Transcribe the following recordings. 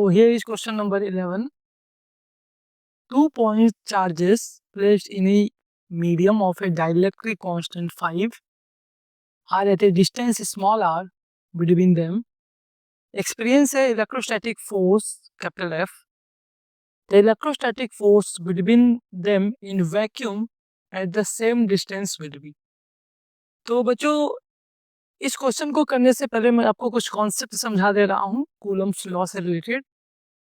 here is question number 11. 2-point charges placed in a medium of a dielectric constant 5 are at a distance small r between them. Experience a electrostatic force capital F. The electrostatic force between them in vacuum at the same distance will be. तो बच्चों इस question को करने से पहले मैं आपको कुछ कॉन्सेप्ट समझा दे रहा हूँ कूलम्स लॉ से related.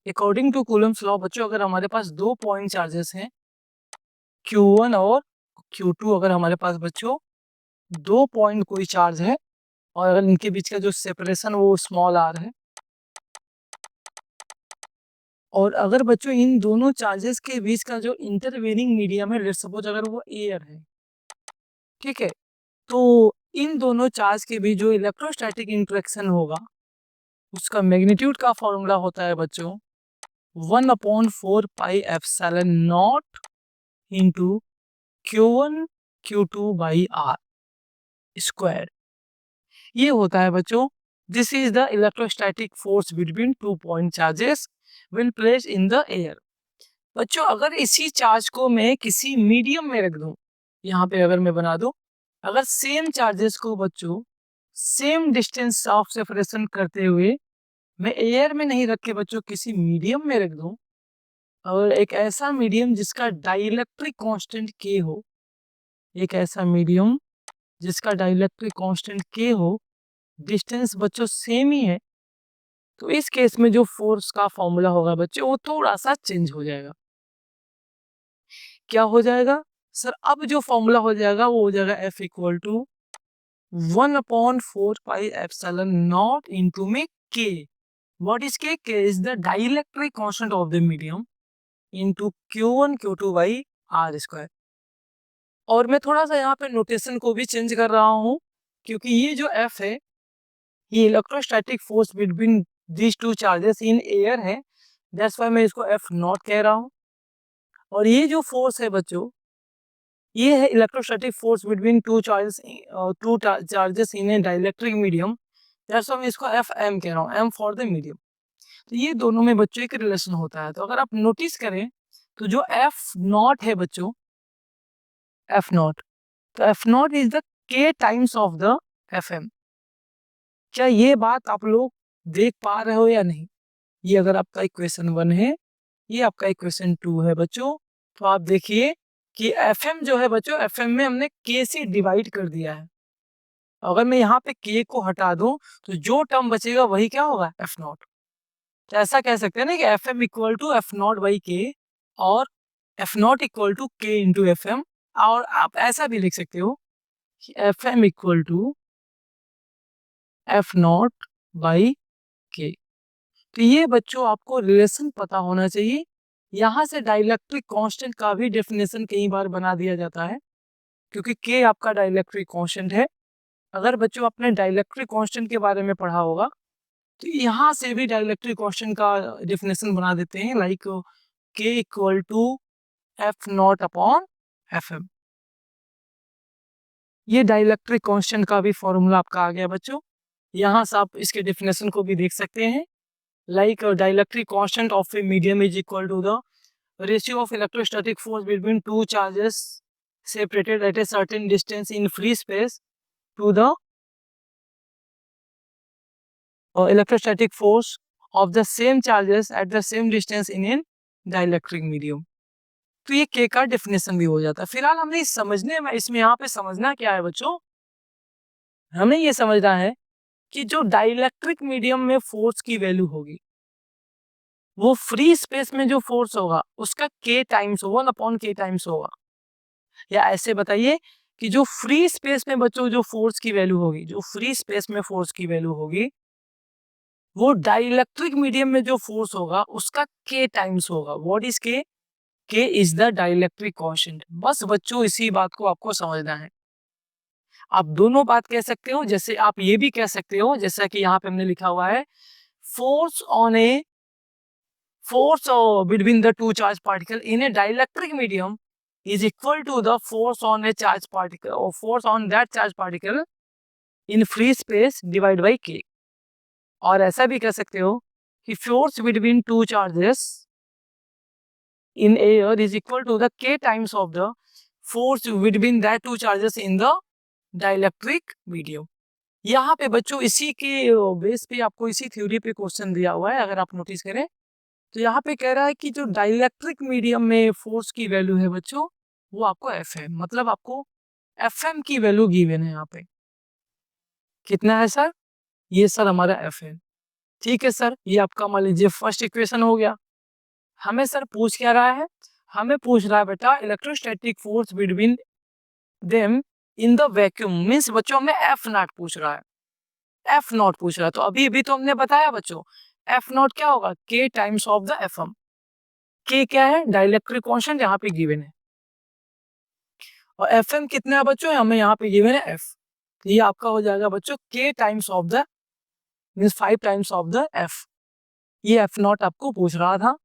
According to Coulomb's law बच्चों, अगर हमारे पास 2 पॉइंट चार्जेस हैं Q1 और Q2, अगर हमारे पास बच्चों 2 पॉइंट कोई चार्ज है और अगर इनके बीच का जो सेपरेशन वो स्मॉल r है, और अगर बच्चों इन दोनों चार्जेस के बीच का जो इंटरवेनिंग मीडियम है, लेट्स सपोज अगर वो एयर है, ठीक है, तो इन दोनों चार्ज के बीच जो इलेक्ट्रोस्टैटिक इंटरेक्शन होगा उसका मैग्नीट्यूड का फॉर्मूला होता है बच्चों 1/4 pi epsilon not into Q1 Q2 by R square. ये होता है बच्चों, this is the electrostatic force between 2 point charges when placed in the air. बच्चों अगर इसी चार्ज को मैं किसी मीडियम में रख दूं, यहाँ पे अगर मैं बना दूं, अगर सेम चार्जेस को बच्चों सेम डिस्टेंस ऑफ सेपरेशन करते हुए मैं एयर में नहीं रख के बच्चों किसी मीडियम में रख दूं, और एक ऐसा मीडियम जिसका डाइलेक्ट्रिक कांस्टेंट K हो, एक ऐसा मीडियम जिसका डाइलेक्ट्रिक कांस्टेंट K हो, डिस्टेंस बच्चों सेम ही है, तो इस केस में जो फोर्स का फॉर्मूला होगा बच्चों वो थोड़ा सा चेंज हो जाएगा। क्या हो जाएगा सर? अब जो फॉर्मूला हो जाएगा वो हो जाएगा F equal to 1/4 pi epsilon not into में K। What is K? K is the dielectric constant of the medium into Q1 Q2 by R square. और मैं थोड़ा सा यहाँ पे नोटेशन को भी चेंज कर रहा हूँ, क्योंकि ये जो F है ये electrostatic force between these two charges in air है, दैट्स व्हाई मैं इसको F नॉट कह रहा हूँ। और ये जो फोर्स है बच्चों ये है electrostatic force between two charges in A dielectric medium, that's why मैं इसको FM कह रहा हूँ, M फॉर द मीडियम। तो ये दोनों में बच्चों एक रिलेशन होता है। तो अगर आप नोटिस करें तो जो F नॉट है बच्चों, F नॉट, तो F not is the K times of the FM। क्या ये बात आप लोग देख पा रहे हो या नहीं? ये अगर आपका इक्वेशन 1 है, ये आपका इक्वेशन 2 है बच्चों, तो आप देखिए कि FM जो है बच्चों, FM में हमने K से डिवाइड कर दिया है। अगर मैं यहाँ पे K को हटा दूं तो जो टर्म बचेगा वही क्या होगा? F not. तो ऐसा कह सकते हैं ना कि FM equal to F not by K और F not equal to K into FM। और आप ऐसा भी लिख सकते हो कि FM equal to F not by K। तो ये बच्चों आपको रिलेशन पता होना चाहिए। यहाँ से डाइलेक्ट्रिक कांस्टेंट का भी डेफिनेशन कई बार बना दिया जाता है, क्योंकि K आपका डाइलेक्ट्रिक कांस्टेंट है। अगर बच्चों आपने डाइलेक्ट्रिक कांस्टेंट के बारे में पढ़ा होगा तो यहाँ से भी डाइलेक्ट्रिक कांस्टेंट का डेफिनेशन बना देते हैं, like K equal to F not upon FM। ये डाइलेक्ट्रिक कांस्टेंट का भी फॉर्मूला आपका आ गया बच्चों। यहाँ से आप इसके डेफिनेशन को भी देख सकते हैं, like dielectric constant of a medium is equal to the ratio of electrostatic force between two charges separated at a certain distance in free space to the electrostatic force of the same charges at the same distance in a dielectric medium। तो ये K का definition भी हो जाता है। फिलहाल हमने समझने में इसमें यहाँ पे समझना क्या है बच्चों, हमें ये समझना है कि जो डाइलेक्ट्रिक मीडियम में फोर्स की वैल्यू होगी वो फ्री स्पेस में जो फोर्स होगा उसका K टाइम्स होगा, 1/K टाइम्स होगा। या ऐसे बताइए कि जो फ्री स्पेस में बच्चों जो फोर्स की वैल्यू होगी, जो फ्री स्पेस में फोर्स की वैल्यू होगी वो डाइलेक्ट्रिक मीडियम में जो फोर्स होगा उसका K टाइम्स होगा। What is K? K is the dielectric constant. बस बच्चों इसी बात को आपको समझना है। आप दोनों बात कह सकते हो, जैसे आप ये भी कह सकते हो, जैसा कि यहाँ पे हमने लिखा हुआ है force on A force between the two charge particle in a dielectric medium is equal to the force on a charge particle or force on that charge particle in free space divided by K। और ऐसा भी कह सकते हो कि force between two charges in air is equal to the k times of the force between that two charges in the dielectric medium. यहाँ पे बच्चों इसी के बेस पे आपको इसी थ्योरी पे क्वेश्चन दिया हुआ है, अगर आप नोटिस करें तो यहाँ पे कह रहा है कि जो डाइलेक्ट्रिक मीडियम में फोर्स की वैल्यू है बच्चों वो आपको एफ है, मतलब आपको एफ एम की वैल्यू गिवन है यहाँ पे। कितना है सर? ये सर हमारा एफ है। ठीक है सर, ये आपका मान लीजिए फर्स्ट इक्वेशन हो गया। हमें सर पूछ क्या रहा है? हमें पूछ रहा है बेटा electrostatic force between them in the vacuum, means बच्चों हमें एफ नॉट पूछ रहा है, एफ नॉट पूछ रहा है। तो अभी अभी तो हमने बताया बच्चों एफ नॉट क्या होगा? K times of the F M. K क्या है? डाइलेक्ट्रिक कांस्टेंट यहाँ पे गिवन है, और एफ एम कितना है बच्चों? हमें यहाँ पे गिवन है एफ। ये आपका हो जाएगा बच्चों के times of the means 5 times of the F. ये एफ नॉट आपको पूछ रहा था,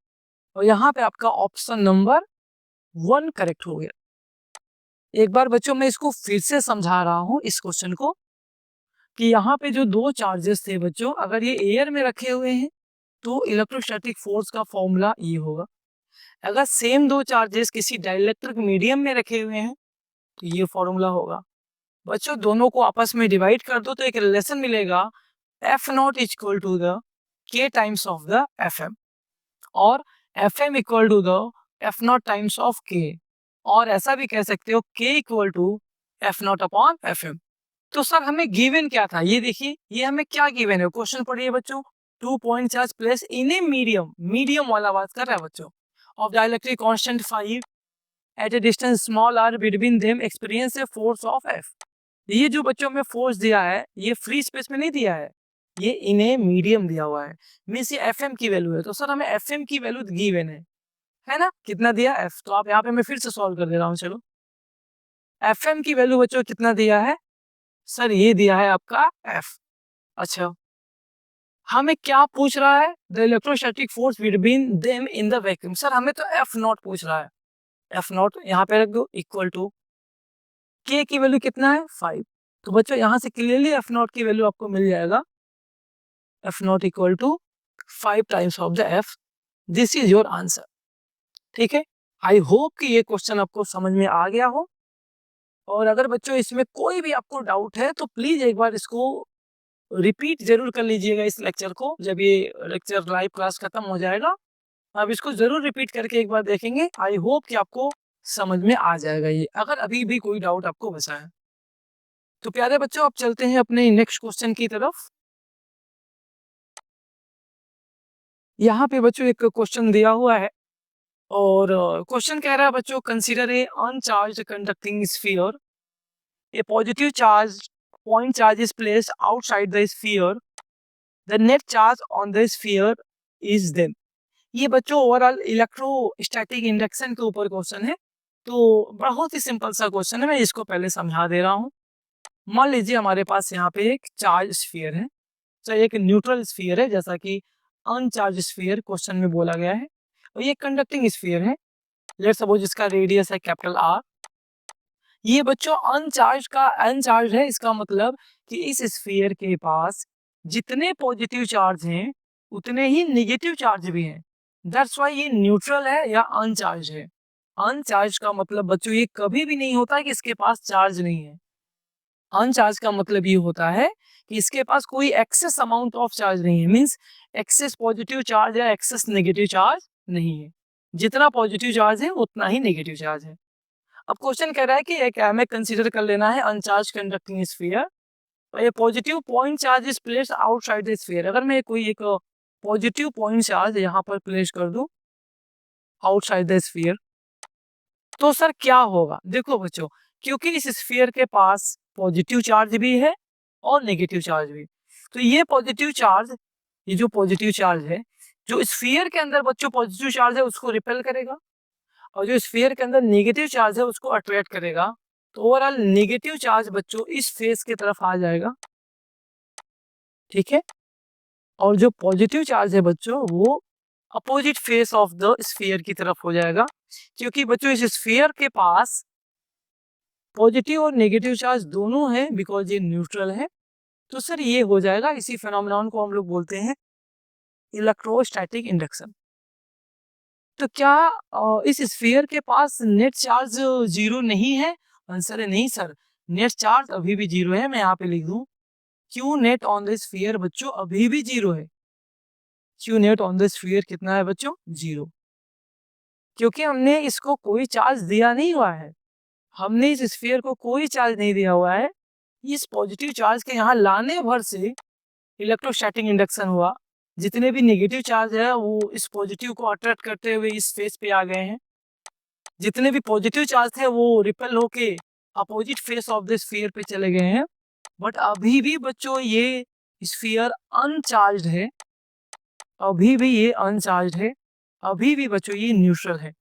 और यहाँ पे आपका ऑप्शन नंबर 1 करेक्ट हो गया। एक बार बच्चों मैं इसको फिर से समझा रहा हूँ इस क्वेश्चन को, कि यहाँ पे जो दो चार्जेस थे बच्चों, अगर ये एयर में रखे हुए हैं तो इलेक्ट्रोस्टैटिक फोर्स का फॉर्मूला ये होगा। अगर सेम दो चार्जेस किसी डाइलेक्ट्रिक मीडियम में रखे हुए हैं तो ये फॉर्मूला होगा। बच्चों दोनों को आपस में डिवाइड कर दो तो एक रिलेशन मिलेगा, F naught is equal to the K times of the F M, और F M equal to the F naught times of K, और ऐसा भी कह सकते हो K equal to F naught upon F M. तो sir हमें given क्या था? ये देखिए ये हमें क्या गिवन है, क्वेश्चन पढ़िए बच्चों। 2 point charge place in a medium, medium वाला बात कर रहा है बच्चों, of dielectric constant 5 at a distance small r between them experience a force of F. ये जो बच्चों में फोर्स दिया है ये फ्री स्पेस में नहीं दिया है, ये इन ए मीडियम दिया हुआ है, मीन्स ये एफ एम की वैल्यू है। तो सर हमें एफ एम की वैल्यू गिवन है ना? कितना दिया एफ? तो आप यहाँ पे मैं फिर से सॉल्व कर दे रहा हूँ। चलो एफ एम की वैल्यू बच्चों कितना दिया है? सर ये दिया है आपका एफ। अच्छा हमें क्या पूछ रहा है? The electrostatic force between them in the vacuum. Sir हमें तो एफ नॉट पूछ रहा है, एफ नॉट यहाँ पे रख दो इक्वल टू के की वैल्यू कितना है? 5। तो बच्चों यहाँ से क्लियरली एफ नॉट की वैल्यू आपको मिल जाएगा, F not equal to 5 times of the F. This is your answer. ठीक है, आई होप कि ये क्वेश्चन आपको समझ में आ गया हो, और अगर बच्चों इसमें कोई भी आपको डाउट है तो प्लीज एक बार इसको रिपीट जरूर कर लीजिएगा इस लेक्चर को। जब ये लेक्चर लाइव क्लास खत्म हो जाएगा आप इसको जरूर रिपीट करके एक बार देखेंगे। आई होप कि आपको समझ में आ जाएगा ये, अगर अभी भी कोई डाउट आपको बचा है। तो प्यारे बच्चों अब चलते हैं अपने नेक्स्ट क्वेश्चन की तरफ। यहाँ पे बच्चों एक क्वेश्चन दिया हुआ है, और क्वेश्चन कह रहा है बच्चों consider a uncharged conducting sphere, A positive charge point charge is placed outside the sphere, the net charge on the sphere is then। ये बच्चों ओवरऑल इलेक्ट्रोस्टैटिक इंडक्शन के ऊपर क्वेश्चन है, तो बहुत ही सिंपल सा क्वेश्चन है, मैं इसको पहले समझा दे रहा हूँ। मान लीजिए हमारे पास यहाँ पे एक चार्ज स्फीयर है, चाहे एक न्यूट्रल स्फीयर है जैसा कि अनचार्ज स्फीयर क्वेश्चन में बोला गया है, और ये कंडक्टिंग स्फीयर है। लेट्स सपोज इसका रेडियस है कैपिटल आर। ये बच्चों अनचार्ज है, इसका मतलब कि इस स्फीयर के पास जितने पॉजिटिव चार्ज हैं उतने ही नेगेटिव चार्ज भी हैं। दैट्स व्हाई ये न्यूट्रल है या अनचार्ज है। अनचार्ज का मतलब बच्चों ये कभी भी नहीं होता कि इसके पास चार्ज नहीं है। अनचार्ज का मतलब ये होता है कि इसके पास कोई एक्सेस अमाउंट ऑफ चार्ज नहीं है, मीन्स एक्सेस पॉजिटिव चार्ज या एक्सेस नेगेटिव चार्ज नहीं है। जितना पॉजिटिव चार्ज है उतना ही नेगेटिव चार्ज है। अब क्वेश्चन कह रहा है कि एक हमें कंसीडर कर लेना है अनचार्ज कंडक्टिंग स्फीयर, ये positive point charge is placed outside the sphere. अगर मैं कोई एक पॉजिटिव पॉइंट चार्ज यहाँ पर प्लेस कर दूं आउटसाइड द स्फीयर, तो सर क्या होगा? देखो बच्चों, क्योंकि इस स्फीयर के पास पॉजिटिव चार्ज भी है और नेगेटिव चार्ज भी, तो ये पॉजिटिव चार्ज, ये जो पॉजिटिव चार्ज है जो स्फीयर के अंदर बच्चों पॉजिटिव चार्ज है उसको रिपेल करेगा, और जो स्फीयर के अंदर नेगेटिव चार्ज है उसको अट्रैक्ट करेगा। तो ओवरऑल नेगेटिव चार्ज बच्चों इस फेस की तरफ आ जाएगा, ठीक है, और जो पॉजिटिव चार्ज है बच्चों वो opposite face of the sphere की तरफ हो जाएगा, क्योंकि बच्चों इस स्फीयर के पास पॉजिटिव और नेगेटिव चार्ज दोनों है बिकॉज ये न्यूट्रल है। तो सर ये हो जाएगा, इसी फिनोमेनन को हम लोग बोलते हैं इलेक्ट्रोस्टैटिक इंडक्शन। तो क्या इस स्फीयर के पास नेट चार्ज जीरो नहीं है? आंसर है नहीं सर, नेट चार्ज अभी भी जीरो है। मैं यहाँ पे लिख दूं Q net on the sphere बच्चों अभी भी जीरो है। Q net on the sphere कितना है बच्चों? जीरो, क्योंकि हमने इसको कोई चार्ज दिया नहीं हुआ है। हमने इस स्फीयर को कोई चार्ज नहीं दिया हुआ है। इस पॉजिटिव चार्ज के यहाँ लाने भर से इलेक्ट्रोस्टैटिक इंडक्शन हुआ। जितने भी नेगेटिव चार्ज है वो इस पॉजिटिव को अट्रैक्ट करते हुए इस फेस पे आ गए हैं। जितने भी पॉजिटिव चार्ज थे वो रिपेल होके opposite face of the sphere पे चले गए हैं। बट अभी भी बच्चों ये स्फीयर अनचार्ज्ड है, अभी भी ये अनचार्ज्ड है, अभी भी बच्चों ये न्यूट्रल है।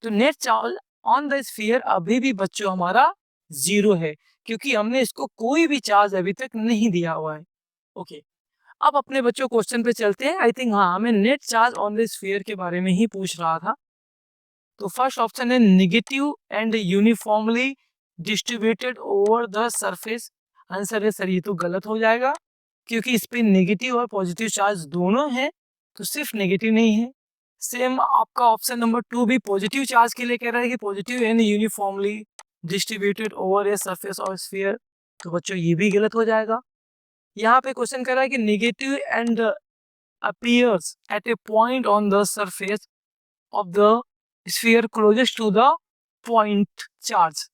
तो net charge on the sphere अभी भी बच्चों हमारा जीरो है, क्योंकि हमने इसको कोई भी चार्ज अभी तक नहीं दिया हुआ है। ओके, अब अपने बच्चों क्वेश्चन पे चलते हैं। आई थिंक हाँ, हमें net charge on the sphere के बारे में ही पूछ रहा था। तो फर्स्ट ऑप्शन है negative and uniformly distributed over the surface. Answer है सर ये तो गलत हो जाएगा, क्योंकि इस पे नेगेटिव और पॉजिटिव चार्ज दोनों हैं, तो सिर्फ नेगेटिव नहीं है। सेम आपका ऑप्शन नंबर 2 भी पॉजिटिव चार्ज के लिए कह रहा है कि positive and uniformly distributed over a surface of sphere, तो बच्चों ये भी गलत हो जाएगा। यहाँ पे क्वेश्चन कर रहा है कि negative end appears at a point on the surface of the sphere closest to the point charge.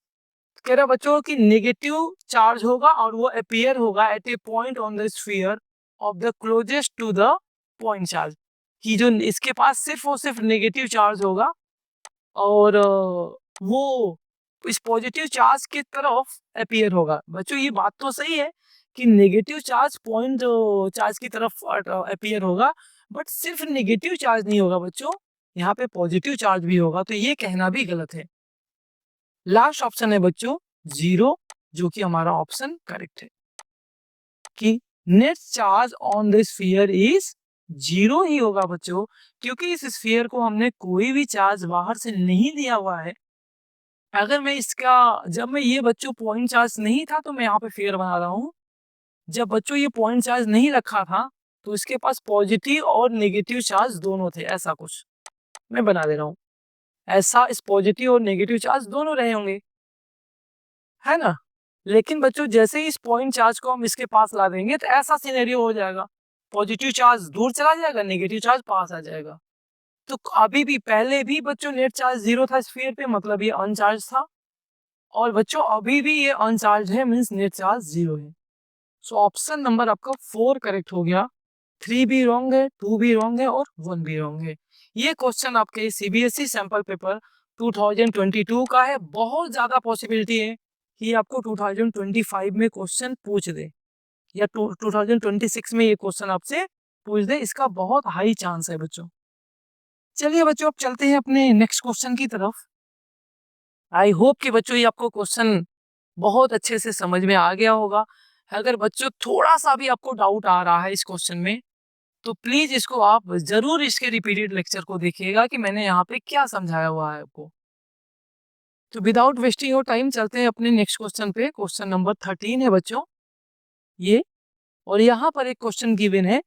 कह रहा बच्चों कि नेगेटिव चार्ज होगा और वो अपीयर होगा at a point on the sphere of the closest to the point charge, कि जो इसके पास सिर्फ और सिर्फ नेगेटिव चार्ज होगा और वो इस पॉजिटिव चार्ज की तरफ अपीयर होगा। बच्चों ये बात तो सही है कि नेगेटिव चार्ज पॉइंट चार्ज की तरफ अपीयर होगा, बट सिर्फ नेगेटिव चार्ज नहीं होगा बच्चों, यहाँ पे पॉजिटिव चार्ज भी होगा, तो ये कहना भी गलत है। लास्ट ऑप्शन है बच्चों जीरो, जो कि हमारा ऑप्शन करेक्ट है कि net charge on the sphere is zero ही होगा बच्चों, क्योंकि इस स्फीयर को हमने कोई भी चार्ज बाहर से नहीं दिया हुआ है। अगर मैं इसका, जब मैं ये बच्चों पॉइंट चार्ज नहीं था तो मैं यहाँ पे फिगर बना रहा हूँ, जब बच्चों ये पॉइंट चार्ज नहीं रखा था तो इसके पास पॉजिटिव और नेगेटिव चार्ज दोनों थे, ऐसा कुछ मैं बना दे रहा हूँ। ऐसा इस पॉजिटिव और नेगेटिव चार्ज दोनों रहे होंगे, है ना। लेकिन बच्चों जैसे ही इस पॉइंट चार्ज को हम इसके पास ला देंगे तो ऐसा सिनेरियो हो जाएगा, पॉजिटिव चार्ज दूर चला जाएगा, नेगेटिव चार्ज पास आ जाएगा। तो अभी भी पहले भी बच्चों नेट चार्ज जीरो था स्फीयर पे, मतलब ये अनचार्ज था, और बच्चों अभी भी ये अनचार्ज है, मींस नेट चार्ज जीरो है। सो ऑप्शन नंबर आपका 4 करेक्ट हो गया। 3 भी रॉन्ग है, 2 भी रॉन्ग है और 1 भी रॉन्ग है। ये क्वेश्चन आपके सीबीएसई सैंपल पेपर 2022 का है। बहुत ज्यादा पॉसिबिलिटी है कि आपको 2025 में क्वेश्चन पूछ दे, या 2026 में ये क्वेश्चन आपसे पूछ दे, इसका बहुत हाई चांस है बच्चों। चलिए बच्चों अब चलते हैं अपने नेक्स्ट क्वेश्चन की तरफ। आई होप कि बच्चों ये आपको क्वेश्चन बहुत अच्छे से समझ में आ गया होगा। अगर बच्चों थोड़ा सा भी आपको डाउट आ रहा है इस क्वेश्चन में, तो प्लीज इसको आप जरूर इसके रिपीटेड लेक्चर को देखिएगा कि मैंने यहाँ पे क्या समझाया हुआ है आपको। तो विदाउट वेस्टिंग योर टाइम चलते हैं अपने नेक्स्ट क्वेश्चन पे। क्वेश्चन नंबर 13 है बच्चों ये, और यहाँ पर एक क्वेश्चन गिवन है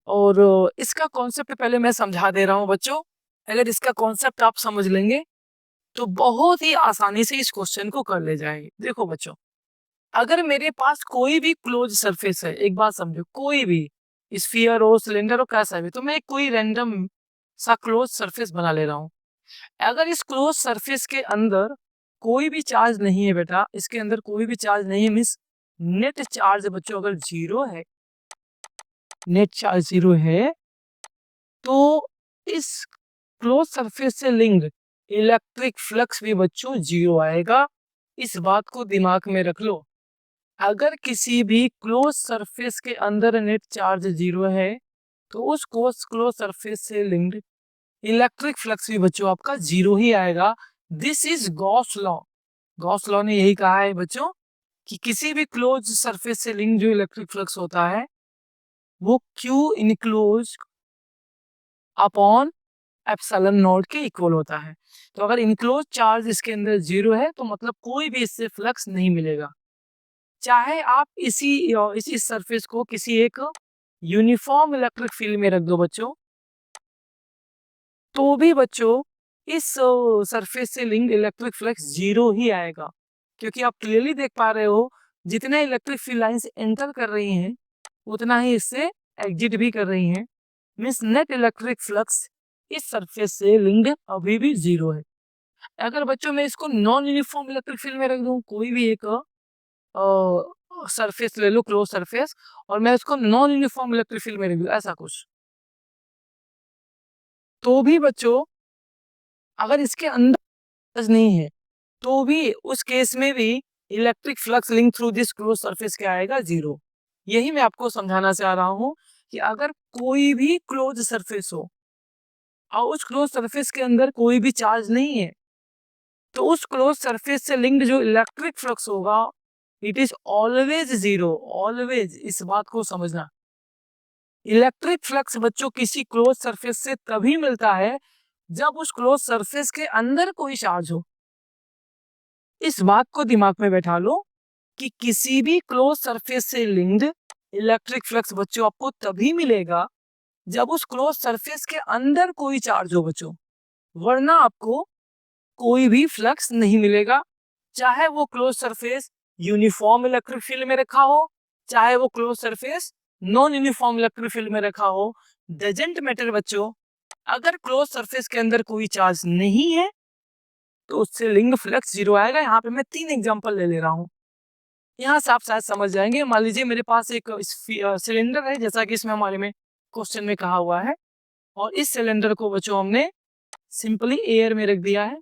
और इसका कॉन्सेप्ट पहले मैं समझा दे रहा हूँ बच्चों। अगर इसका कॉन्सेप्ट आप समझ लेंगे तो बहुत ही आसानी से इस क्वेश्चन को कर ले जाएंगे। देखो बच्चों, अगर मेरे पास कोई भी क्लोज सरफेस है, एक बात समझो, कोई भी स्फीयर हो, सिलेंडर हो, कैसा भी, तो मैं कोई रैंडम सा क्लोज सरफेस बना ले रहा हूँ। अगर इस क्लोज सरफेस के अंदर कोई भी चार्ज नहीं है बेटा, इसके अंदर कोई भी चार्ज नहीं है, मीन्स नेट चार्ज बच्चों अगर जीरो है, नेट चार्ज जीरो है, तो इस क्लोज सरफेस से लिंक्ड इलेक्ट्रिक फ्लक्स भी बच्चों जीरो आएगा। इस बात को दिमाग में रख लो। अगर किसी भी क्लोज सरफेस के अंदर नेट चार्ज जीरो है तो उस क्लोज सरफेस से लिंक्ड इलेक्ट्रिक फ्लक्स भी बच्चों आपका जीरो ही आएगा। This is Gauss law. Gauss law ने यही कहा है बच्चों कि किसी भी क्लोज सरफेस से लिंक जो इलेक्ट्रिक फ्लक्स होता है वो Q enclose upon epsilon not के इक्वल होता है। तो अगर इनक्लोज चार्ज इसके अंदर जीरो है तो मतलब कोई भी इससे फ्लक्स नहीं मिलेगा, चाहे आप इसी सरफेस को किसी एक यूनिफॉर्म इलेक्ट्रिक फील्ड में रख दो बच्चों, तो भी बच्चों इस सरफेस से लिंक इलेक्ट्रिक फ्लक्स जीरो ही आएगा, क्योंकि आप क्लियरली देख पा रहे हो जितने इलेक्ट्रिक फील्ड लाइंस एंटर कर रही हैं उतना ही इससे एग्जिट भी कर रही हैं। मीन्स नेट इलेक्ट्रिक फ्लक्स इस सरफेस से लिंक अभी भी जीरो है। अगर बच्चों मैं इसको नॉन यूनिफॉर्म इलेक्ट्रिक फील्ड में रख दूं, कोई भी एक सरफेस ले लो, क्लोज सरफेस, और मैं इसको नॉन यूनिफॉर्म इलेक्ट्रिक फील्ड में रख दूं, ऐसा कुछ, तो भी बच्चों अगर इसके अंदर नहीं है तो भी उस केस में भी electric flux link through this close surface क्या आएगा? जीरो। यही मैं आपको समझाना चाह रहा हूं कि अगर कोई भी क्लोज सरफेस हो और उस क्लोज सरफेस के अंदर कोई भी चार्ज नहीं है, तो उस क्लोज सरफेस से लिंक्ड जो इलेक्ट्रिक फ्लक्स होगा it is always zero. Always, इस बात को समझना। इलेक्ट्रिक फ्लक्स बच्चों किसी क्लोज सरफेस से तभी मिलता है जब उस क्लोज सरफेस के अंदर कोई चार्ज हो। इस बात को दिमाग में बैठा लो कि किसी भी क्लोज सरफेस से लिंक्ड इलेक्ट्रिक फ्लक्स बच्चों आपको तभी मिलेगा जब उस क्लोज सरफेस के अंदर कोई चार्ज हो बच्चों, वरना आपको कोई भी फ्लक्स नहीं मिलेगा। चाहे वो close surface uniform electric field में रखा हो, चाहे वो close surface non uniform electric field में रखा हो, डजंट मैटर बच्चों। अगर क्लोज सरफेस के अंदर कोई चार्ज नहीं है तो उससे लिंक फ्लक्स जीरो आएगा। यहाँ पे मैं 3 एग्जांपल ले रहा हूँ, यहाँ से आप शायद समझ जाएंगे। मान लीजिए मेरे पास एक सिलेंडर है, जैसा कि इसमें हमारे में क्वेश्चन में कहा हुआ है, और इस सिलेंडर को बच्चों हमने सिंपली एयर में रख दिया है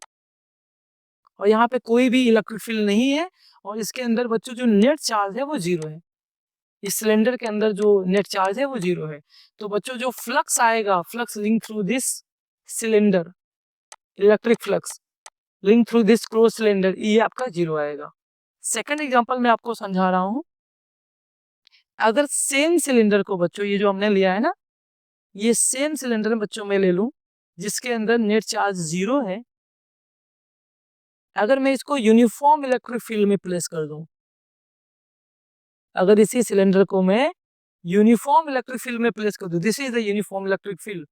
और यहाँ पे कोई भी इलेक्ट्रिक फील्ड नहीं है, और इसके अंदर बच्चों जो नेट चार्ज है वो जीरो है। इस सिलेंडर के अंदर जो नेट चार्ज है वो जीरो है। तो बच्चों जो फ्लक्स आएगा, flux link through this cylinder, electric flux link through this close cylinder, ये आपका जीरो आएगा। सेकंड एग्जांपल मैं आपको समझा रहा हूं। अगर सेम सिलेंडर को बच्चों, ये जो हमने लिया है ना, ये सेम सिलेंडर बच्चों में ले लूं जिसके अंदर नेट चार्ज जीरो है, अगर मैं इसको यूनिफॉर्म इलेक्ट्रिक फील्ड में प्लेस कर दूं, अगर इसी सिलेंडर को मैं यूनिफॉर्म इलेक्ट्रिक फील्ड में प्लेस कर दूं, this is the uniform electric field,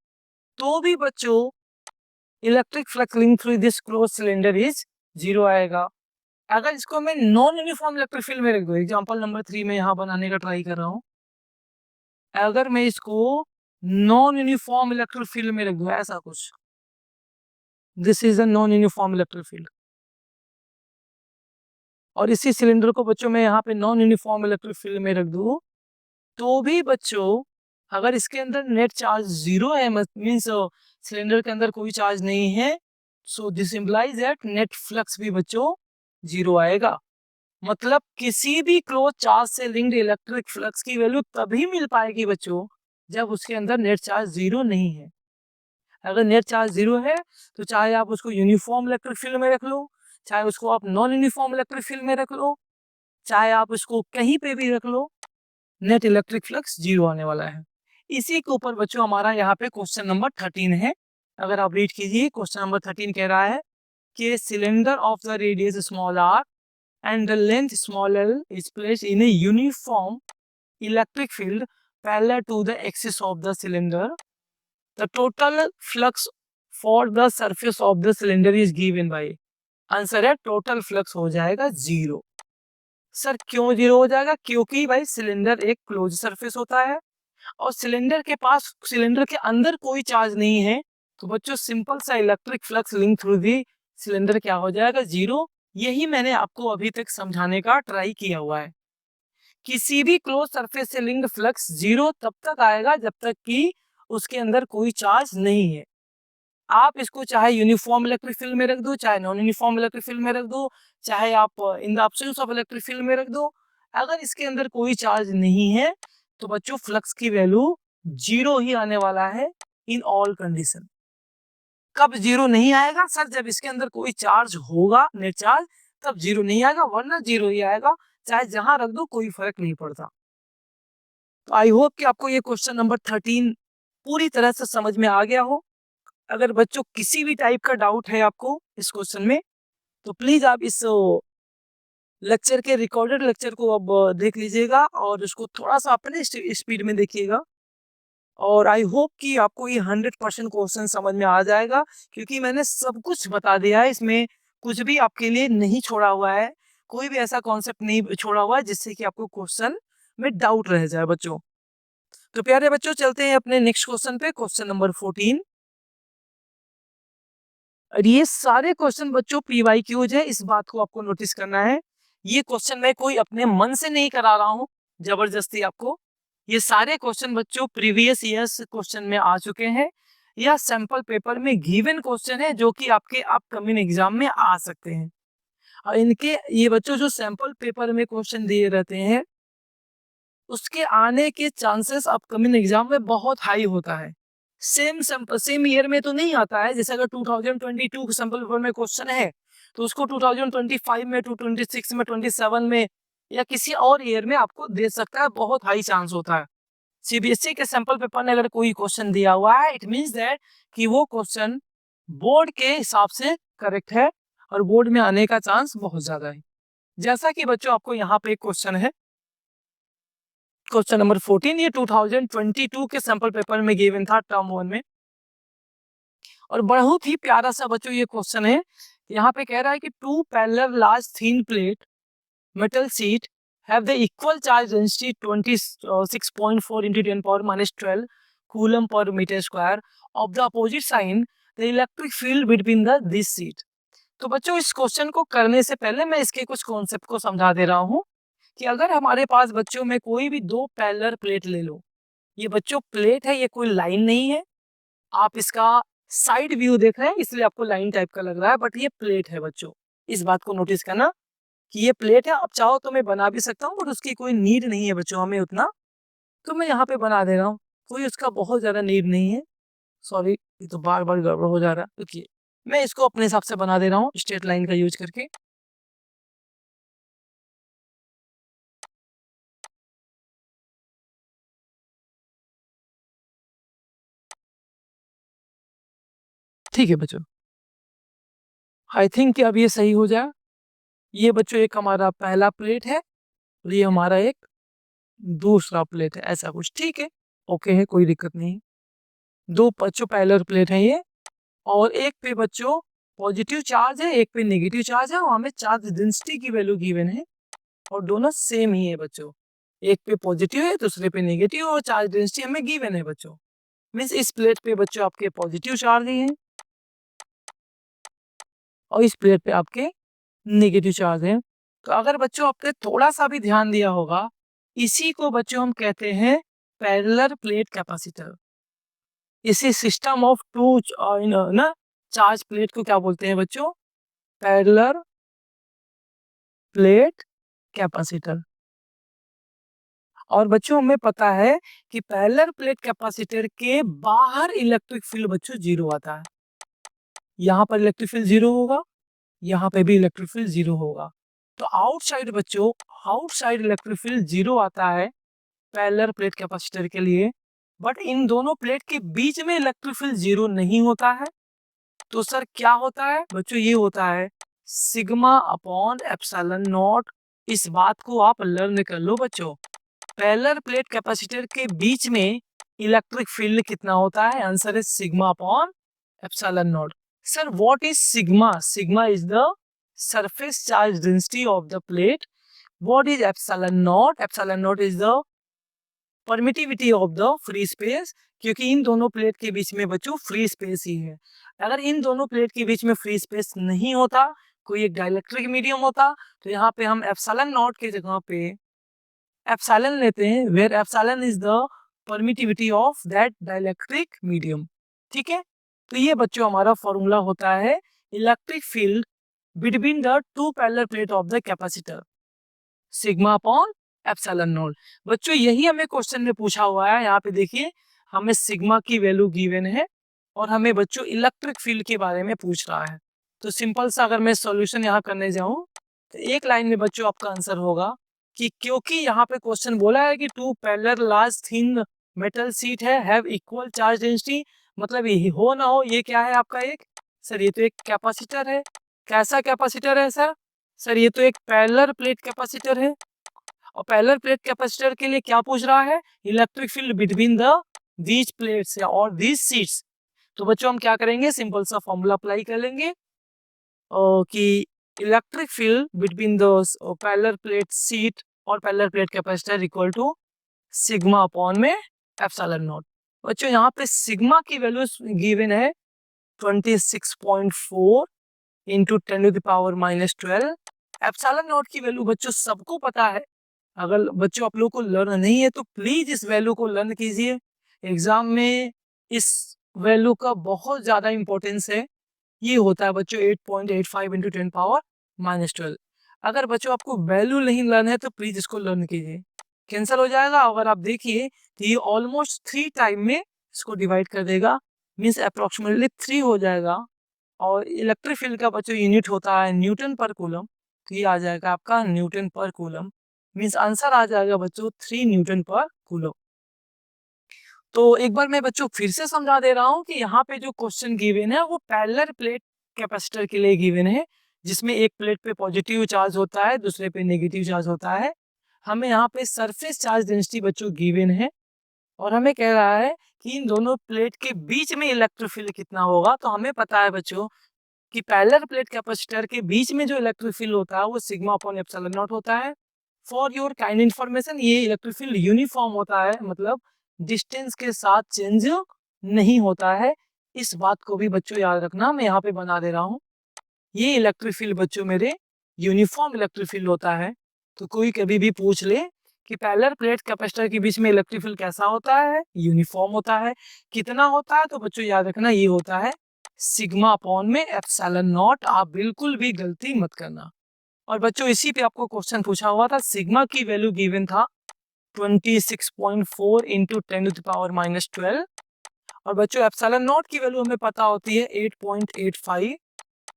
तो भी बच्चों electric flux link through this close cylinder is zero आएगा। अगर इसको मैं नॉन यूनिफॉर्म इलेक्ट्रिक फील्ड में रख दूं, एग्जांपल नंबर 3 में यहाँ बनाने का ट्राई कर रहा हूँ, अगर मैं इसको नॉन यूनिफॉर्म इलेक्ट्रिक फील्ड में रख दूं, ऐसा कुछ, this is a non uniform electric field, और इसी सिलेंडर को बच्चों मैं यहाँ पे नॉन यूनिफॉर्म इलेक्ट्रिक फील्ड में रख दूं, तो भी बच्चों अगर इसके अंदर नेट चार्ज जीरो है, मीन्स सिलेंडर के अंदर कोई चार्ज नहीं है, so this implies that net flux भी बच्चों जीरो आएगा। मतलब किसी भी क्लोज चार्ज से लिंक्ड इलेक्ट्रिक फ्लक्स की वैल्यू तभी मिल पाएगी बच्चों जब उसके अंदर नेट चार्ज जीरो नहीं है। अगर नेट चार्ज जीरो है तो चाहे आप उसको यूनिफॉर्म इलेक्ट्रिक फील्ड में रख लो, चाहे उसको आप नॉन यूनिफॉर्म इलेक्ट्रिक फील्ड में रख लो, चाहे आप उसको कहीं पे भी रख लो, नेट इलेक्ट्रिक फ्लक्स जीरो आने वाला है। इसी के ऊपर बच्चों हमारा यहाँ पे क्वेश्चन नंबर 13 है। अगर आप रीड कीजिए, क्वेश्चन नंबर 13 कह रहा है कि cylinder of the radius small r and the length small l is placed in a uniform electric field parallel to the axis of the cylinder. The total flux for the surface of the cylinder is given by, answer है total flux हो जाएगा zero. Sir क्यों zero हो जाएगा? क्योंकि भाई cylinder एक close surface होता है और सिलेंडर के पास, सिलेंडर के अंदर कोई चार्ज नहीं है, तो बच्चों सिंपल सा electric flux link through the cylinder क्या हो जाएगा? जीरो। यही मैंने आपको अभी तक समझाने का ट्राई किया हुआ है। किसी भी क्लोज सरफेस से लिंक फ्लक्स जीरो तब तक आएगा जब तक कि उसके अंदर कोई चार्ज नहीं है। आप इसको चाहे यूनिफॉर्म इलेक्ट्रिक फील्ड में रख दो, चाहे नॉन यूनिफॉर्म इलेक्ट्रिक फील्ड में रख दो, चाहे आप in the absence of electric field में रख दो, अगर इसके अंदर कोई चार्ज नहीं है तो बच्चों फ्लक्स की वैल्यू जीरो ही आने वाला है इन ऑल कंडीशन। कब जीरो नहीं आएगा? सर जब इसके अंदर कोई चार्ज होगा, नेट चार्ज, तब जीरो नहीं आएगा, वरना जीरो ही आएगा, चाहे जहां रख दो कोई फर्क नहीं पड़ता। तो आई होप कि आपको ये क्वेश्चन नंबर 13 पूरी तरह से समझ में आ गया हो। अगर बच्चों किसी भी टाइप का डाउट है आपको इस क्वेश्चन में, तो प्लीज आप इस लेक्चर के रिकॉर्डेड लेक्चर को अब देख लीजिएगा और उसको थोड़ा सा अपने स्पीड में देखिएगा। और आई होप कि आपको ये 100% क्वेश्चन समझ में आ जाएगा, क्योंकि मैंने सब कुछ बता दिया है, इसमें कुछ भी आपके लिए नहीं छोड़ा हुआ है, कोई भी ऐसा कॉन्सेप्ट नहीं छोड़ा हुआ है जिससे कि आपको क्वेश्चन में डाउट रह जाए बच्चों। तो प्यारे बच्चों, चलते हैं अपने नेक्स्ट क्वेश्चन पे, क्वेश्चन नंबर 14। और ये सारे क्वेश्चन बच्चों पीवाईक्यूज है, इस बात को आपको नोटिस करना है। ये क्वेश्चन मैं कोई अपने मन से नहीं करा रहा हूँ जबरदस्ती आपको। ये सारे क्वेश्चन बच्चों प्रीवियस ईयर्स क्वेश्चन में आ चुके हैं, या सैंपल पेपर में गिवन क्वेश्चन है जो कि आपके अपकमिंग एग्जाम में आ सकते हैं। और इनके ये बच्चों जो सैंपल पेपर में क्वेश्चन दिए रहते हैं, उसके आने के चांसेस अपकमिंग एग्जाम में बहुत हाई होता है। सेम ईयर में तो नहीं आता है, जैसे अगर 2022 के सैंपल पेपर में क्वेश्चन है तो उसको 2025 में, 2026 में, 27 में या किसी और ईयर में आपको दे सकता है, बहुत हाई चांस होता है। सीबीएसई के सैंपल पेपर में अगर कोई क्वेश्चन दिया हुआ है, इट मींस दैट कि वो क्वेश्चन बोर्ड के हिसाब से करेक्ट है और बोर्ड में आने का चांस बहुत ज्यादा है। जैसा कि बच्चों आपको यहाँ पे एक क्वेश्चन है, क्वेश्चन नंबर 14, ये 2022 के सैंपल पेपर में गिवन था टर्म 1 में, और बहुत ही प्यारा सा बच्चों ये क्वेश्चन है। यहाँ पे कह रहा है कि two parallel large thin plate metal sheet have the equal charge density 26.4 into 10 power minus 12 coulomb per meter square of the opposite sign, the electric field between the this sheet। तो बच्चों इस क्वेश्चन को करने से पहले मैं इसके कुछ कॉन्सेप्ट को समझा दे रहा हूँ कि अगर हमारे पास बच्चों में कोई भी दो पैरेलल प्लेट ले लो, ये बच्चों प्लेट है, ये कोई लाइन नहीं है, आप इसका साइड व्यू देख रहे हैं इसलिए आपको लाइन टाइप का लग रहा है, बट ये प्लेट है बच्चों, इस बात को नोटिस करना कि ये प्लेट है। अब चाहो तो मैं बना भी सकता हूँ, बट उसकी कोई नीड नहीं है बच्चों हमें उतना, तो मैं यहाँ पे बना दे रहा हूँ, कोई उसका बहुत ज्यादा नीड नहीं है। सॉरी, ये तो बार बार गड़बड़ हो जा रहा है, रुकिए मैं इसको अपने हिसाब से बना दे रहा हूँ स्ट्रेट लाइन का यूज करके। ठीक है बच्चों, आई थिंक कि अब ये सही हो जाए। ये बच्चों एक हमारा पहला प्लेट है और ये हमारा एक दूसरा प्लेट है, ऐसा कुछ, ठीक है, ओके है, कोई दिक्कत नहीं। दो बच्चों पैरेलल प्लेट है ये, और एक पे बच्चों पॉजिटिव चार्ज है, एक पे नेगेटिव चार्ज है, और हमें चार्ज डेंसिटी की वैल्यू गिवन है और दोनों सेम ही है बच्चों। एक पे पॉजिटिव है, दूसरे पे नेगेटिव, और चार्ज डेंसिटी हमें गिवन है बच्चों। मीन्स इस प्लेट पे बच्चों आपके पॉजिटिव चार्ज ही है और इस प्लेट पे आपके नेगेटिव चार्ज है। तो अगर बच्चों आपने थोड़ा सा भी ध्यान दिया होगा, इसी को बच्चों हम कहते हैं पैरेलल प्लेट कैपेसिटर। इसी सिस्टम ऑफ टू ना चार्ज प्लेट को क्या बोलते हैं बच्चों? Parallel plate capacitor. और बच्चों हमें पता है कि पैरेलल प्लेट कैपेसिटर के बाहर इलेक्ट्रिक फील्ड बच्चों जीरो आता है। यहाँ पर इलेक्ट्रिक फील्ड जीरो होगा, यहाँ पे भी इलेक्ट्रिक फील्ड जीरो होगा। तो आउटसाइड बच्चों, आउटसाइड इलेक्ट्रिक फील्ड जीरो आता है पैरेलल प्लेट कैपेसिटर के लिए, बट इन दोनों प्लेट के बीच में इलेक्ट्रिक फील्ड जीरो नहीं होता है। तो सर क्या होता है बच्चों? ये होता है सिग्मा अपॉन एप्सिलॉन नॉट। इस बात को आप लर्न कर लो बच्चों। पैरेलल प्लेट कैपेसिटर के बीच में इलेक्ट्रिक फील्ड कितना होता है? आंसर है sigma upon epsilon not. Sir what is sigma? Sigma is the surface charge density of the plate. What is epsilon not? Epsilon not is the permittivity of the free space, क्योंकि इन दोनों plate के बीच में बच्चों free space ही है। अगर इन दोनों plate के बीच में फ्री स्पेस नहीं होता, कोई एक डाइलेक्ट्रिक मीडियम होता, तो यहाँ पे हम एप्सिलॉन नॉट की जगह पे एप्सिलॉन लेते हैं, where epsilon is the permittivity of that dielectric medium. ठीक है, तो ये बच्चों हमारा फॉर्मूला होता है electric field between the two parallel plate of the capacitor, sigma upon epsilon not. बच्चों यही हमें क्वेश्चन में पूछा हुआ है। यहाँ पे देखिए हमें सिग्मा की वैल्यू गिवन है और हमें बच्चों इलेक्ट्रिक फील्ड के बारे में पूछ रहा है। तो सिंपल सा अगर मैं सॉल्यूशन यहाँ करने जाऊँ तो एक लाइन में बच्चों आपका आंसर होगा कि क्योंकि यहाँ पे क्वेश्चन बोला है कि two parallel large thin metal sheet है हैव इक्वल चार्ज डेंसिटी, मतलब ये हो ना हो ये क्या है आपका एक? सर ये तो एक कैपेसिटर है। कैसा कैपेसिटर है सर? सर ये तो एक पैरेलल प्लेट कैपेसिटर है, और पैरेलल प्लेट कैपेसिटर के लिए क्या पूछ रहा है? Electric field between the these plates और these sheets, तो बच्चों हम क्या करेंगे, सिंपल सा फॉर्मूला अप्लाई कर लेंगे कि electric field between the parallel plate sheet और parallel plate capacitor equal to sigma upon में एप्सिलॉन नॉट। बच्चों यहाँ पे सिग्मा की वैल्यू गिवन है 26.4 इंटू 10⁻⁻12। एप्सिलॉन नॉट की वैल्यू बच्चों सबको पता है, अगर बच्चों आप लोग को लर्न नहीं है तो प्लीज इस वैल्यू को लर्न कीजिए, एग्जाम में इस वैल्यू का बहुत ज्यादा इंपॉर्टेंस है। ये होता है बच्चों 8.85 इंटू 10⁻⁻12। अगर बच्चों आपको वैल्यू नहीं लर्न है तो प्लीज इसको लर्न कीजिए, कैंसिल हो जाएगा। अगर आप देखिए तो ये ऑलमोस्ट 3 टाइम में इसको डिवाइड कर देगा, मीन्स अप्रोक्सीमेटली 3 हो जाएगा। और इलेक्ट्रिक फील्ड का बच्चों यूनिट होता है न्यूटन पर कूलम, तो ये आ जाएगा आपका Newton per coulomb, means answer आ जाएगा बच्चों 3 न्यूटन पर कूलम। तो एक बार मैं बच्चों फिर से समझा दे रहा हूँ कि यहाँ पे जो क्वेश्चन गिवन है वो पैरेलल प्लेट कैपेसिटर के लिए गिवन है, जिसमें एक प्लेट पे पॉजिटिव चार्ज होता है, दूसरे पे नेगेटिव चार्ज होता है। हमें यहाँ पे सरफेस चार्ज डेंसिटी बच्चों गिवन है और हमें कह रहा है कि इन दोनों प्लेट के बीच में इलेक्ट्रिक फील्ड कितना होगा। तो हमें पता है बच्चों कि पैरेलल प्लेट कैपेसिटर के बीच में जो इलेक्ट्रिक फील्ड होता है वो सिग्मा अपॉन एप्सिलॉन नॉट होता है। फॉर योर काइंड इन्फॉर्मेशन, ये इलेक्ट्रिक फील्ड यूनिफॉर्म होता है, मतलब डिस्टेंस के साथ चेंज नहीं होता है। इस बात को भी बच्चों याद रखना, मैं यहाँ पे बना दे रहा हूँ। ये इलेक्ट्रिक फील्ड बच्चों मेरे यूनिफॉर्म इलेक्ट्रिक फील्ड होता है। तो कोई कभी भी पूछ ले कि पैरेलल प्लेट कैपेसिटर के बीच में इलेक्ट्रिक फील्ड कैसा होता है, यूनिफॉर्म होता है, कितना होता है, तो बच्चों याद रखना ये होता है सिग्मा अपॉन में एप्सिलॉन नॉट। आप बिल्कुल भी गलती मत करना। और बच्चों इसी पे आपको क्वेश्चन पूछा हुआ था, सिग्मा की वैल्यू गिवन था 26.4 इंटू 10⁻⁻12 और बच्चों एप्सिलॉन नॉट की वैल्यू हमें पता होती है 8.85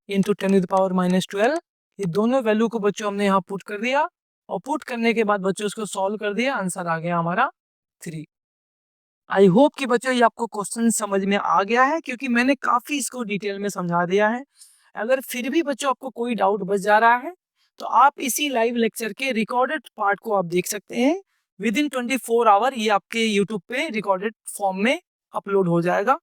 इंटू 10⁻⁻12। ये दोनों वैल्यू को बच्चों हमने यहाँ पुट कर दिया और पुट करने के बाद बच्चों इसको सॉल्व कर दिया, आंसर आ गया हमारा 3। आई होप कि बच्चों ये आपको क्वेश्चन समझ में आ गया है, क्योंकि मैंने काफी इसको डिटेल में समझा दिया है। अगर फिर भी बच्चों आपको कोई डाउट बच जा रहा है तो आप इसी लाइव लेक्चर के रिकॉर्डेड पार्ट को आप देख सकते हैं। विद इन 24 आवर ये आपके यूट्यूब पे रिकॉर्डेड फॉर्म में अपलोड हो जाएगा,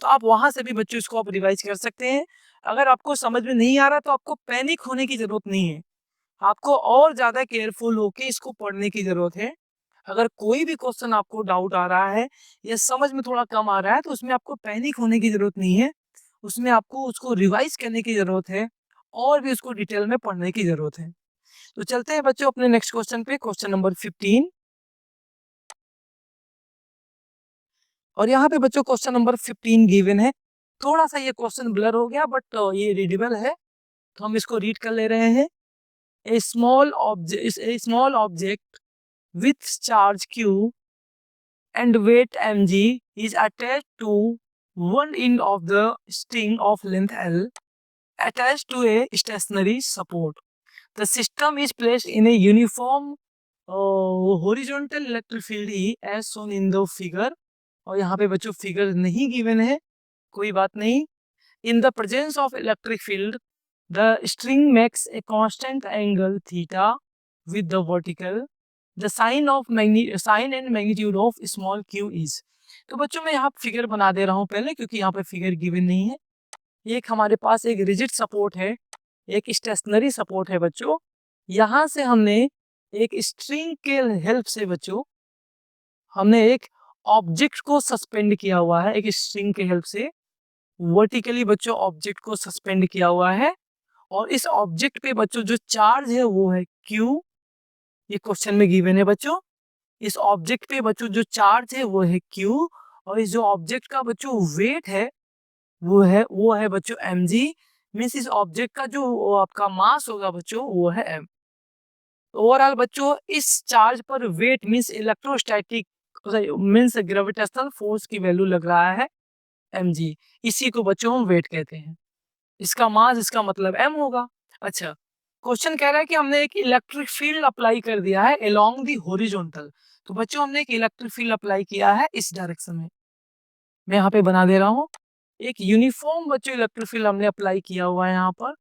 तो आप वहां से भी बच्चों इसको आप रिवाइज कर सकते हैं। अगर आपको समझ में नहीं आ रहा तो आपको पैनिक होने की जरूरत नहीं है, आपको और ज्यादा केयरफुल होके इसको पढ़ने की जरूरत है। अगर कोई भी क्वेश्चन आपको डाउट आ रहा है या समझ में थोड़ा कम आ रहा है तो उसमें आपको पैनिक होने की जरूरत नहीं है, उसमें आपको उसको रिवाइज करने की जरूरत है और भी उसको डिटेल में पढ़ने की जरूरत है। तो चलते हैं बच्चों अपने नेक्स्ट क्वेश्चन पे, क्वेश्चन नंबर 15। और यहाँ पे बच्चों क्वेश्चन नंबर 15 गिवन है। थोड़ा सा ये क्वेश्चन ब्लर हो गया बट ये रीडेबल है, तो हम इसको रीड कर ले रहे हैं। A small object with charge q and weight mg is attached to one end of the string of length L attached to a stationary support. The system is placed in a uniform horizontal electric field E as shown in the figure। और यहाँ पे बच्चों figure नहीं given है, कोई बात नहीं। In the presence of electric field, the string makes a constant angle theta with the vertical। The sign and magnitude of small q is। तो बच्चों मैं यहाँ फिगर बना दे रहा हूँ पहले, क्योंकि यहाँ पे फिगर गिवन नहीं है। एक हमारे पास एक रिजिड सपोर्ट है, एक स्टेशनरी सपोर्ट है बच्चों। यहाँ से हमने एक स्ट्रिंग के हेल्प से बच्चों हमने एक ऑब्जेक्ट को सस्पेंड किया हुआ है, एक स्ट्रिंग के हेल्प से वर्टिकली बच्चों ऑब्जेक्ट को सस्पेंड किया हुआ है। और इस ऑब्जेक्ट पे बच्चों जो चार्ज है वो है Q, ये क्वेश्चन में गिवन है बच्चों। इस ऑब्जेक्ट पे बच्चों जो चार्ज है वो है Q और इस जो ऑब्जेक्ट का बच्चों वेट है वो है बच्चों mg। मीन्स इस ऑब्जेक्ट का जो आपका मास होगा बच्चों वो है m। ओवरऑल बच्चों इस चार्ज पर weight means electrostatic means gravitational force की वैल्यू लग रहा है mg, इसी को बच्चों हम वेट कहते हैं। इसका मास इसका मतलब m होगा। अच्छा, क्वेश्चन कह रहा है कि हमने एक इलेक्ट्रिक फील्ड अप्लाई कर दिया है अलोंग दी हॉरिजॉन्टल। तो बच्चों हमने एक इलेक्ट्रिक फील्ड अप्लाई किया है इस डायरेक्शन में, मैं यहाँ पे बना दे रहा हूँ। एक यूनिफॉर्म बच्चों इलेक्ट्रिक फील्ड हमने अप्लाई किया हुआ है यहाँ पर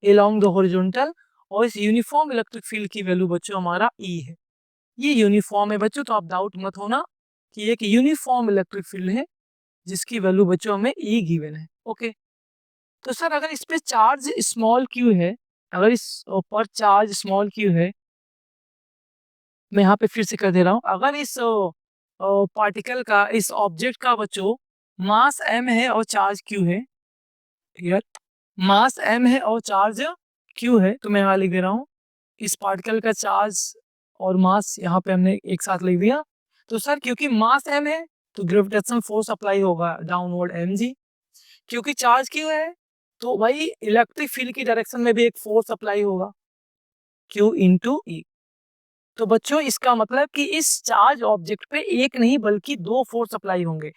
अलोंग द हॉरिजॉन्टल, और इस यूनिफॉर्म इलेक्ट्रिक फील्ड की वैल्यू बच्चों हमारा E है। ये यूनिफॉर्म है बच्चों, तो आप डाउट मत होना, कि एक यूनिफॉर्म इलेक्ट्रिक फील्ड है जिसकी वैल्यू बच्चों हमें E गिवन है। ओके, तो सर अगर इस पे चार्ज स्मॉल q है, अगर इस पर चार्ज स्मॉल q है, मैं यहाँ पे फिर से कर दे रहा हूँ, अगर इस पार्टिकल का, इस ऑब्जेक्ट का बच्चों मास m है और चार्ज q है, यार मास m है और चार्ज q है, तो मैं यहाँ लिख दे रहा हूँ इस पार्टिकल का चार्ज और मास यहाँ पे हमने एक साथ लिख दिया। तो सर क्योंकि मास m है तो ग्रेविटेशनल फोर्स अप्लाई होगा डाउनवर्ड mg, क्योंकि चार्ज q है तो भाई इलेक्ट्रिक फील्ड की डायरेक्शन में भी एक फोर्स अप्लाई होगा q इंटू ई। तो बच्चों इसका मतलब कि इस चार्ज ऑब्जेक्ट पे एक नहीं बल्कि दो फोर्स अप्लाई होंगे।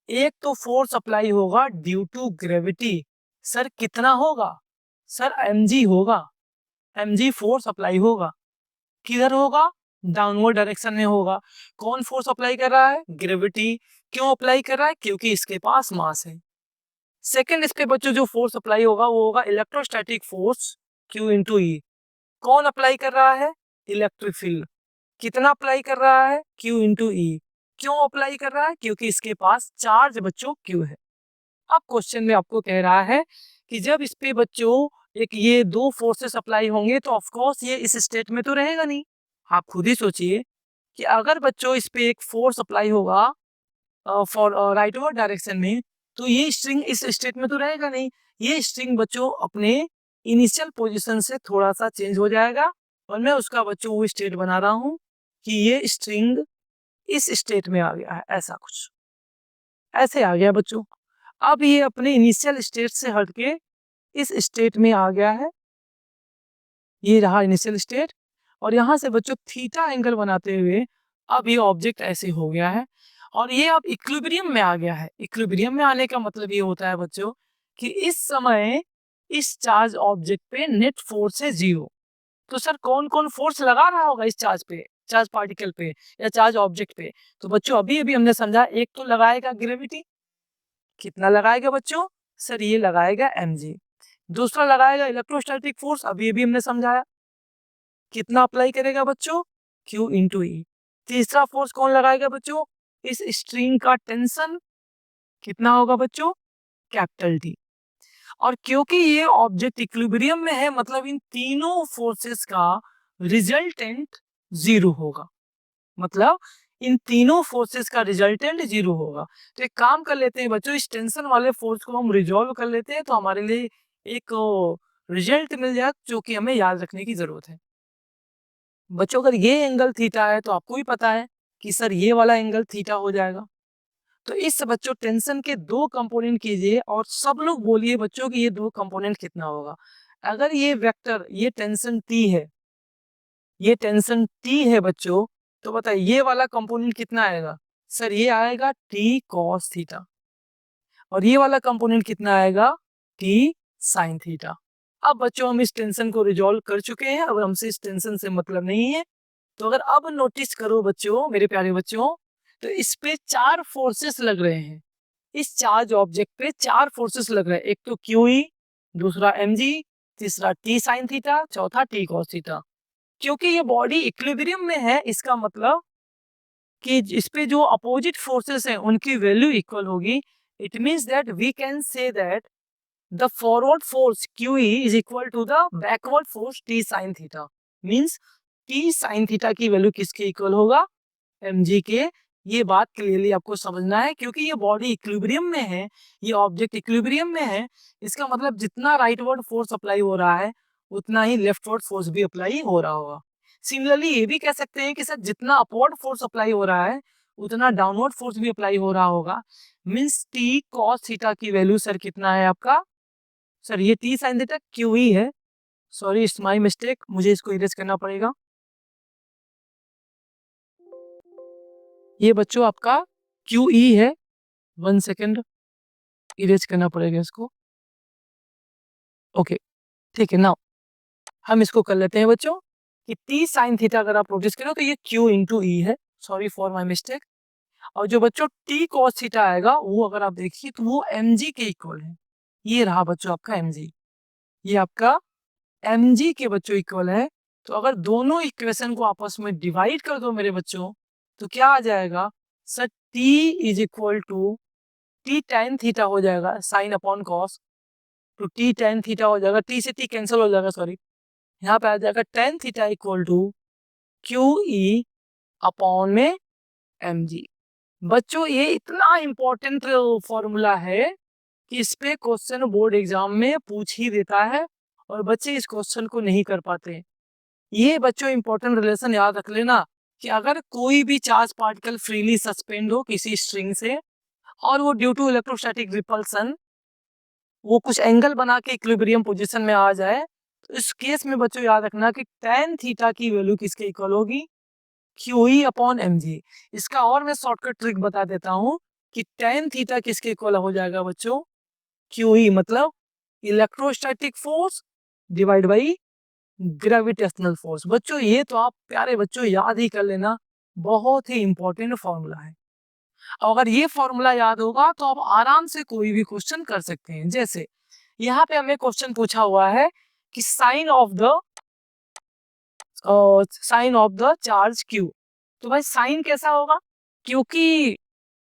एक तो फोर्स अप्लाई होगा ड्यू टू ग्रेविटी, सर कितना होगा, सर mg होगा, mg फोर्स अप्लाई होगा, किधर होगा, डाउनवर्ड डायरेक्शन में होगा। कौन फोर्स अप्लाई कर रहा है, ग्रेविटी। क्यों अप्लाई कर रहा है, क्योंकि इसके पास मास है। सेकंड इस पे बच्चों जो फोर्स अप्लाई होगा वो होगा इलेक्ट्रोस्टैटिक फोर्स Q इंटू ई। कौन अप्लाई कर रहा है, इलेक्ट्रिक फील्ड। कितना अप्लाई कर रहा है, Q इंटू ई। क्यों अप्लाई कर रहा है, क्योंकि इसके पास चार्ज बच्चों Q है। अब क्वेश्चन में आपको कह रहा है कि जब इस पे बच्चों एक ये दो फोर्सेस अप्लाई होंगे तो ऑफकोर्स ये इस स्टेट में तो रहेगा नहीं। आप खुद ही सोचिए कि अगर बच्चों इस पे एक फोर्स अप्लाई होगा फॉर राइटवर्ड डायरेक्शन में, तो ये स्ट्रिंग इस स्टेट में तो रहेगा नहीं। ये स्ट्रिंग बच्चों अपने इनिशियल पोजीशन से थोड़ा सा चेंज हो जाएगा और मैं उसका बच्चों वो स्टेट बना रहा हूँ कि ये स्ट्रिंग इस स्टेट में आ गया है, ऐसा कुछ ऐसे आ गया बच्चों। अब ये अपने इनिशियल स्टेट से हटके इस स्टेट में आ गया है, ये रहा इनिशियल स्टेट। और यहाँ से बच्चों थीटा एंगल बनाते हुए अब ये ऑब्जेक्ट ऐसे हो गया है और ये अब इक्विलिब्रियम में आ गया है। इक्विलिब्रियम में आने का मतलब ये होता है बच्चों कि इस समय इस चार्ज ऑब्जेक्ट पे नेट फोर्स है 0। तो सर कौन कौन फोर्स लगा रहा होगा इस चार्ज पे, चार्ज पार्टिकल पे या चार्ज ऑब्जेक्ट पे। तो बच्चों अभी अभी हमने समझा, एक तो लगाएगा ग्रेविटी, कितना लगाएगा बच्चों, सर ये लगाएगा mg। दूसरा लगाएगा इलेक्ट्रोस्टैटिक फोर्स, अभी अभी हमने समझाया, कितना अप्लाई करेगा बच्चों, Q इंटू ई। तीसरा फोर्स कौन लगाएगा बच्चों, इस स्ट्रिंग का टेंशन कितना होगा बच्चों, कैपिटल T। और क्योंकि ये ऑब्जेक्ट इक्विलिब्रियम में है मतलब इन तीनों फोर्सेस का रिजल्टेंट 0 होगा, मतलब इन तीनों फोर्सेस का रिजल्टेंट 0 होगा। तो एक काम कर लेते हैं बच्चों, इस टेंशन वाले फोर्स को हम रिजॉल्व कर लेते हैं तो हमारे लिए एक रिजल्ट मिल जाए जो कि हमें याद रखने की जरूरत है। बच्चों अगर ये एंगल थीटा है तो आपको भी पता है कि सर ये वाला एंगल थीटा हो जाएगा। तो इस बच्चों टेंशन के दो कंपोनेंट कीजिए और सब लोग बोलिए बच्चों कि ये दो कंपोनेंट कितना होगा। अगर ये वेक्टर, ये टेंशन T है, ये टेंशन T है बच्चों, तो बताइए ये वाला कंपोनेंट कितना आएगा, सर ये आएगा T cos थीटा और ये वाला कंपोनेंट कितना आएगा, T sin थीटा। अब बच्चों हम इस टेंशन को रिजॉल्व कर चुके हैं, अब हमसे इस टेंशन से मतलब नहीं है। तो अगर अब नोटिस करो बच्चों, मेरे प्यारे बच्चों, तो इस पे चार फोर्सेस लग रहे हैं, इस चार्ज ऑब्जेक्ट पे चार फोर्सेस लग रहे हैं। एक तो QE, दूसरा mg, तीसरा T sin थीटा, चौथा T cos थीटा। क्योंकि ये बॉडी इक्विलिब्रियम में है इसका मतलब कि इस पे जो अपोजिट फोर्सेस हैं उनकी वैल्यू इक्वल होगी। It means that we can say that the forward force QE is equal to the backward force T sin theta, means T sin theta की वैल्यू किसके इक्वल होगा, mg के। ये बात clearly आपको समझना है क्योंकि ये बॉडी इक्विलिब्रियम में है, ये ऑब्जेक्ट इक्विलिब्रियम में है, इसका मतलब जितना राइटवर्ड फोर्स अप्लाई हो रहा है उतना ही लेफ्टवर्ड फोर्स भी अप्लाई हो रहा होगा। सिमिलरली ये भी कह सकते हैं कि सर जितना अपवर्ड फोर्स अप्लाई हो रहा है उतना डाउनवर्ड फोर्स भी अप्लाई हो रहा होगा। मीन्स T cos थीटा की वैल्यू सर कितना है आपका, सर ये T sin थीटा QE है, सॉरी इट्स माय मिस्टेक, मुझे इसको इरेज करना पड़ेगा। ये बच्चों आपका QE है, 1 सेकेंड इरेज करना पड़ेगा इसको। ओके ठीक है, नाउ हम इसको कर लेते हैं बच्चों कि T sin थीटा अगर आप नोटिस करो तो ये Q इंटू ई है, सॉरी फॉर माय मिस्टेक। और जो बच्चों T cos थीटा आएगा वो अगर आप देखिए तो वो mg के इक्वल है। ये रहा बच्चों आपका mg, ये आपका mg के बच्चों इक्वल है। तो अगर दोनों इक्वेशन को आपस में डिवाइड कर दो मेरे बच्चों तो क्या आ जाएगा, sir T is equal to T tan theta हो जाएगा साइन अपॉन कॉस, तो टी टेन थीटा हो जाएगा, टी से टी कैंसिल हो जाएगा, सॉरी, यहाँ पे आ जाएगा tan theta equal to Q E upon में एम जी। बच्चों ये इतना इंपॉर्टेंट फॉर्मूला है कि इस पे क्वेश्चन बोर्ड एग्जाम में पूछ ही देता है और बच्चे इस क्वेश्चन को नहीं कर पाते। ये बच्चों इंपॉर्टेंट रिलेशन याद रख लेना कि अगर कोई भी चार्ज पार्टिकल फ्रीली सस्पेंड हो किसी स्ट्रिंग से और वो ड्यू टू इलेक्ट्रोस्टैटिक रिपल्सन वो कुछ एंगल बना के इक्विलिब्रियम पोजीशन में आ जाए, तो इस केस में बच्चों याद रखना कि tan थीटा की वैल्यू किसके इक्वल होगी, QE अपॉन mg। इसका और मैं शॉर्टकट ट्रिक बता देता हूँ कि tan थीटा किसके इक्वल हो जाएगा बच्चों, QE मतलब electrostatic force divide by gravitational force. बच्चों ये तो आप प्यारे बच्चों याद ही कर लेना, बहुत ही इंपॉर्टेंट फॉर्मूला है। अगर ये फॉर्मूला याद होगा तो आप आराम से कोई भी क्वेश्चन कर सकते हैं। जैसे यहाँ पे हमें क्वेश्चन पूछा हुआ है कि sign of the charge Q, तो भाई साइन कैसा होगा, क्योंकि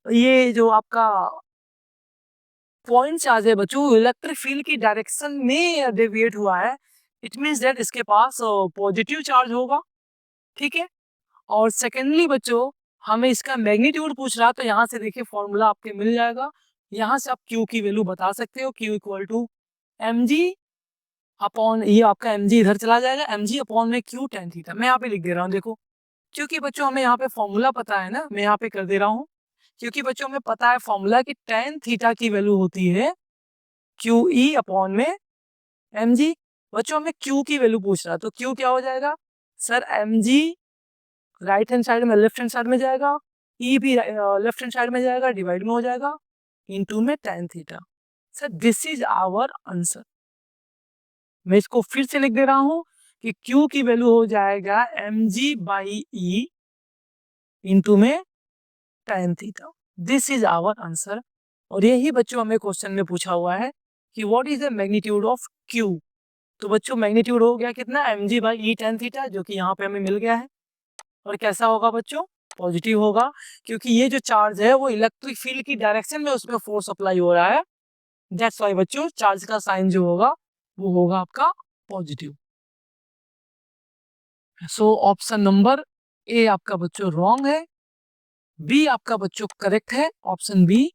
ये जो आपका पॉइंट चार्ज है बच्चों इलेक्ट्रिक फील्ड की डायरेक्शन में डेविएट हुआ है, इट मींस दैट इसके पास पॉजिटिव चार्ज होगा, ठीक है। और सेकेंडली बच्चों हमें इसका मैग्नीट्यूड पूछ रहा है, तो यहाँ से देखिए फॉर्मूला आपके मिल जाएगा, यहाँ से आप क्यू की वैल्यू बता सकते हो, Q equal to M G upon, ये आपका एम जी इधर चला जाएगा, एम जी अपॉन में क्यू टेन थीटा, मैं यहाँ पे लिख दे रहा हूँ देखो, क्योंकि बच्चों हमें यहाँ पे फॉर्मूला पता है ना, मैं यहाँ पे कर दे रहा हूँ, क्योंकि बच्चों हमें पता है फॉर्मूला कि टेन थीटा की वैल्यू होती है क्यू ई अपॉन में एम जी। बच्चों हमें क्यू की वैल्यू पूछ रहा है, तो क्यू क्या हो जाएगा sir, M G right hand side में लेफ्ट हैंड साइड में जाएगा, ई भी लेफ्ट हैंड साइड में जाएगा, डिवाइड में हो जाएगा इनटू में tan theta. Sir this is our answer. मैं इसको फिर से लिख दे रहा हूं कि Q की वैल्यू हो जाएगा mg बाई ई इंटू में tan theta. This is our answer. और यही बच्चों हमें क्वेश्चन में पूछा हुआ है कि what is the magnitude of Q। तो बच्चों मैग्नीट्यूड हो गया कितना, mg by E tan theta, जो कि यहाँ पे हमें मिल गया है। और कैसा होगा बच्चों, पॉजिटिव होगा, क्योंकि ये जो चार्ज है वो इलेक्ट्रिक फील्ड की डायरेक्शन में उसमें फोर्स अप्लाई हो रहा है। दैट्स वाई बच्चों चार्ज का साइन जो होगा वो होगा आपका पॉजिटिव। सो ऑप्शन नंबर ए आपका बच्चों रॉन्ग है, बी आपका बच्चों करेक्ट है, ऑप्शन बी।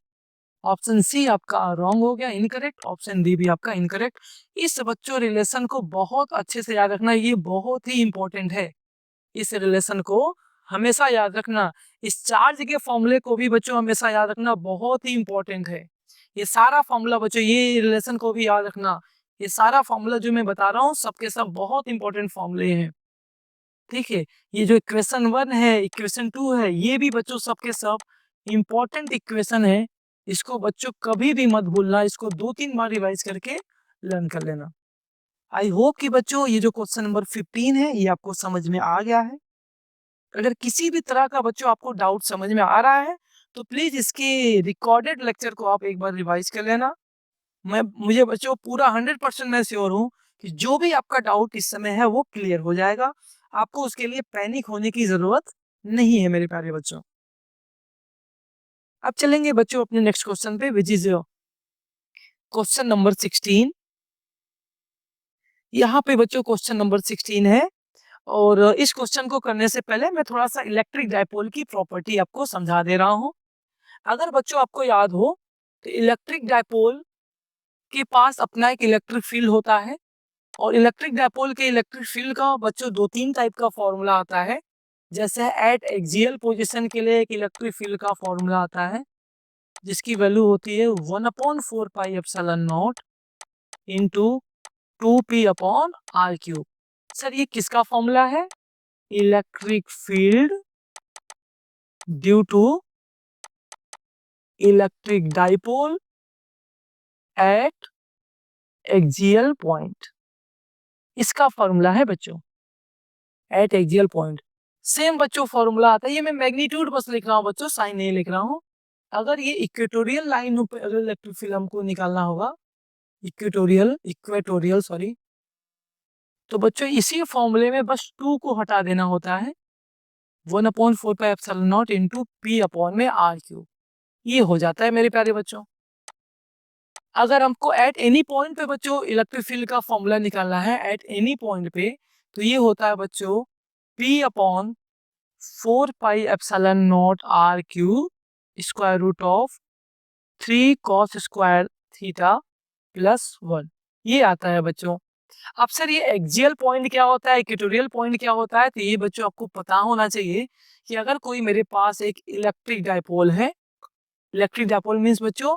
ऑप्शन सी आपका रॉन्ग हो गया, इनकरेक्ट, ऑप्शन डी भी आपका इनकरेक्ट। इस बच्चों रिलेशन को बहुत अच्छे से याद रखना, ये बहुत ही इंपॉर्टेंट है, इस रिलेशन को हमेशा याद रखना। इस चार्ज के फॉर्मूले को भी बच्चों हमेशा याद रखना, बहुत ही इंपॉर्टेंट है। ये सारा फॉर्मूला बच्चों, ये रिलेशन को भी याद रखना, ये सारा फॉर्मूला जो मैं बता रहा हूँ सबके सब बहुत इंपॉर्टेंट फॉर्मूले हैं, ठीक है। ये जो इक्वेशन 1 है, इक्वेशन 2 है, ये भी बच्चों सबके सब इंपॉर्टेंट इक्वेशन है। इसको बच्चों कभी भी मत भूलना, इसको 2-3 बार रिवाइज करके लर्न कर लेना। आई होप कि बच्चों ये जो क्वेश्चन नंबर 15 है ये आपको समझ में आ गया है। अगर किसी भी तरह का बच्चों आपको डाउट समझ में आ रहा है तो प्लीज इसके रिकॉर्डेड लेक्चर को आप एक बार रिवाइज कर लेना। मुझे बच्चों पूरा 100% मैं श्योर हूँ कि जो भी आपका डाउट इस समय है वो क्लियर हो जाएगा। आपको उसके लिए पैनिक होने की जरूरत नहीं है मेरे प्यारे बच्चों। अब चलेंगे बच्चों अपने नेक्स्ट क्वेश्चन पे, विच इज क्वेश्चन नंबर 16। यहाँ पे बच्चों क्वेश्चन नंबर 16 है, और इस क्वेश्चन को करने से पहले मैं थोड़ा सा इलेक्ट्रिक डायपोल की प्रॉपर्टी आपको समझा दे रहा हूँ। अगर बच्चों आपको याद हो तो इलेक्ट्रिक डायपोल के पास अपना एक इलेक्ट्रिक फील्ड होता है, और इलेक्ट्रिक डायपोल के इलेक्ट्रिक फील्ड का बच्चों 2-3 टाइप का फॉर्मूला आता है। जैसे एट एक्सियल पोजीशन के लिए एक इलेक्ट्रिक फील्ड का फॉर्मूला आता है जिसकी वैल्यू होती है 1/4 pi epsilon not into 2p upon R cube. Sir ये किसका फॉर्मूला है, electric field due to electric dipole at axial point, इसका फॉर्मूला है बच्चों एट एक्सियल पॉइंट। सेम बच्चों फॉर्मूला आता है, ये मैं मैग्नीट्यूड बस लिख रहा हूँ बच्चों, साइन नहीं लिख रहा हूँ। अगर ये इक्वेटोरियल लाइन पे अगर इलेक्ट्रिक फील्ड हमको निकालना होगा, इक्वेटोरियल सॉरी, तो बच्चों इसी फॉर्मूले में बस 2 को हटा देना होता है, 1/4πε0 इंटू पी अपॉन में आर क्यूब, ये हो जाता है मेरे प्यारे बच्चों। अगर हमको एट एनी पॉइंट पे बच्चों इलेक्ट्रिक फील्ड का फॉर्मूला निकालना है एट एनी पॉइंट पे, तो ये होता है बच्चों P upon 4πε0 R cube square root of 3 cos square theta plus 1, ये आता है बच्चों। अब सर ये एक्सियल पॉइंट क्या होता है, इक्वेटोरियल पॉइंट क्या होता है, तो ये बच्चों आपको पता होना चाहिए कि अगर कोई मेरे पास एक इलेक्ट्रिक डायपोल है, इलेक्ट्रिक डायपोल मीन्स बच्चों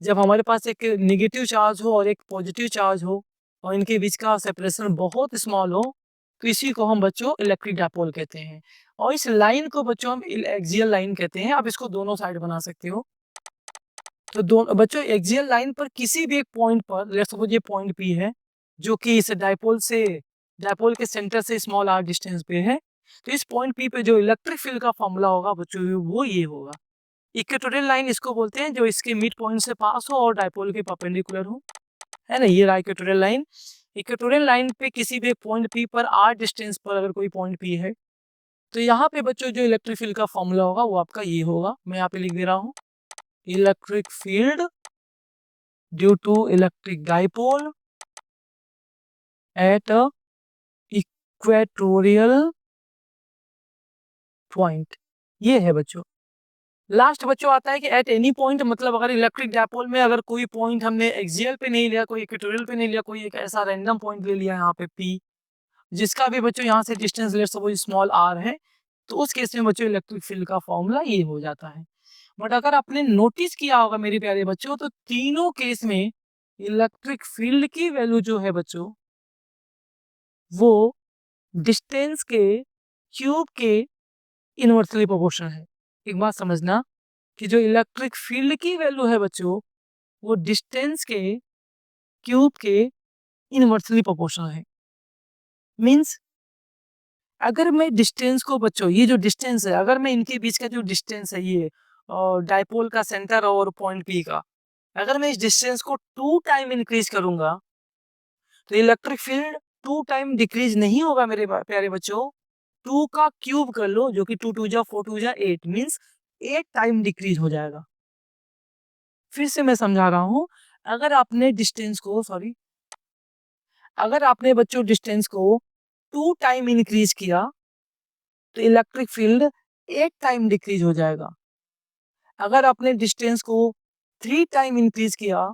जब हमारे पास एक नेगेटिव चार्ज हो और एक पॉजिटिव चार्ज हो और इनके बीच का सेपरेशन बहुत स्मॉल हो, तो इसी को हम बच्चों इलेक्ट्रिक डायपोल कहते हैं। और इस लाइन को बच्चों हम एक्सियल लाइन कहते हैं। आप इसको दोनों साइड बना सकते हो। तो दोनों बच्चों एक्सियल लाइन पर किसी भी एक पॉइंट पर, लेट्स सपोज ये पॉइंट पी है जो कि इस डायपोल के सेंटर से स्मॉल आर डिस्टेंस पे है, तो इस पॉइंट पी पे जो इलेक्ट्रिक फील्ड का फॉर्मूला होगा बच्चों वो ये होगा। इक्वेटोरियल लाइन इसको बोलते हैं जो इसके मिड पॉइंट से पास हो और डायपोल के परपेंडिकुलर हो, है ना, ये रहा इक्वेटोरियल लाइन। इक्वेटोरियल लाइन पे किसी भी पॉइंट पी पर आर डिस्टेंस पर अगर कोई पॉइंट पी है, तो यहाँ पे बच्चों जो इलेक्ट्रिक फील्ड का फॉर्मूला होगा वो आपका ये होगा। मैं यहाँ पे लिख दे रहा हूँ, electric field due to electric dipole at a equatorial point, ये है बच्चों। लास्ट बच्चों आता है कि एट एनी पॉइंट, मतलब अगर इलेक्ट्रिक डायपोल में अगर कोई पॉइंट हमने एक्सियल पे नहीं लिया, कोई इक्वेटोरियल पे नहीं लिया, कोई एक ऐसा रैंडम पॉइंट ले लिया यहाँ पे पी, जिसका भी बच्चों यहाँ से distance let's suppose small r है, तो उस केस में बच्चों इलेक्ट्रिक फील्ड का फॉर्मूला ये हो जाता है। बट अगर आपने नोटिस किया होगा मेरे प्यारे बच्चों, तो तीनों केस में इलेक्ट्रिक फील्ड की वैल्यू जो है बच्चों वो डिस्टेंस के क्यूब के इनवर्सली प्रोपोर्शनल है। एक बात समझना कि जो इलेक्ट्रिक फील्ड की वैल्यू है बच्चों वो डिस्टेंस के क्यूब के इनवर्सली प्रोपोर्शनल है। मींस अगर मैं डिस्टेंस को बच्चों, ये जो डिस्टेंस है, अगर मैं इनके बीच का जो डिस्टेंस है ये डायपोल का सेंटर और पॉइंट पी का, अगर मैं इस डिस्टेंस को 2 टाइम इंक्रीज करूंगा, तो इलेक्ट्रिक फील्ड 2 टाइम डिक्रीज नहीं होगा मेरे प्यारे बच्चों। 2 का क्यूब कर लो, जो कि 2 2 जा 4 2 जा 8 मींस 8 टाइम डिक्रीज हो जाएगा। फिर से मैं समझा रहा हूं, अगर आपने डिस्टेंस को अगर आपने बच्चों डिस्टेंस को 2 टाइम इंक्रीज किया, तो इलेक्ट्रिक फील्ड 8 टाइम डिक्रीज हो जाएगा। अगर आपने डिस्टेंस को 3 टाइम इंक्रीज किया,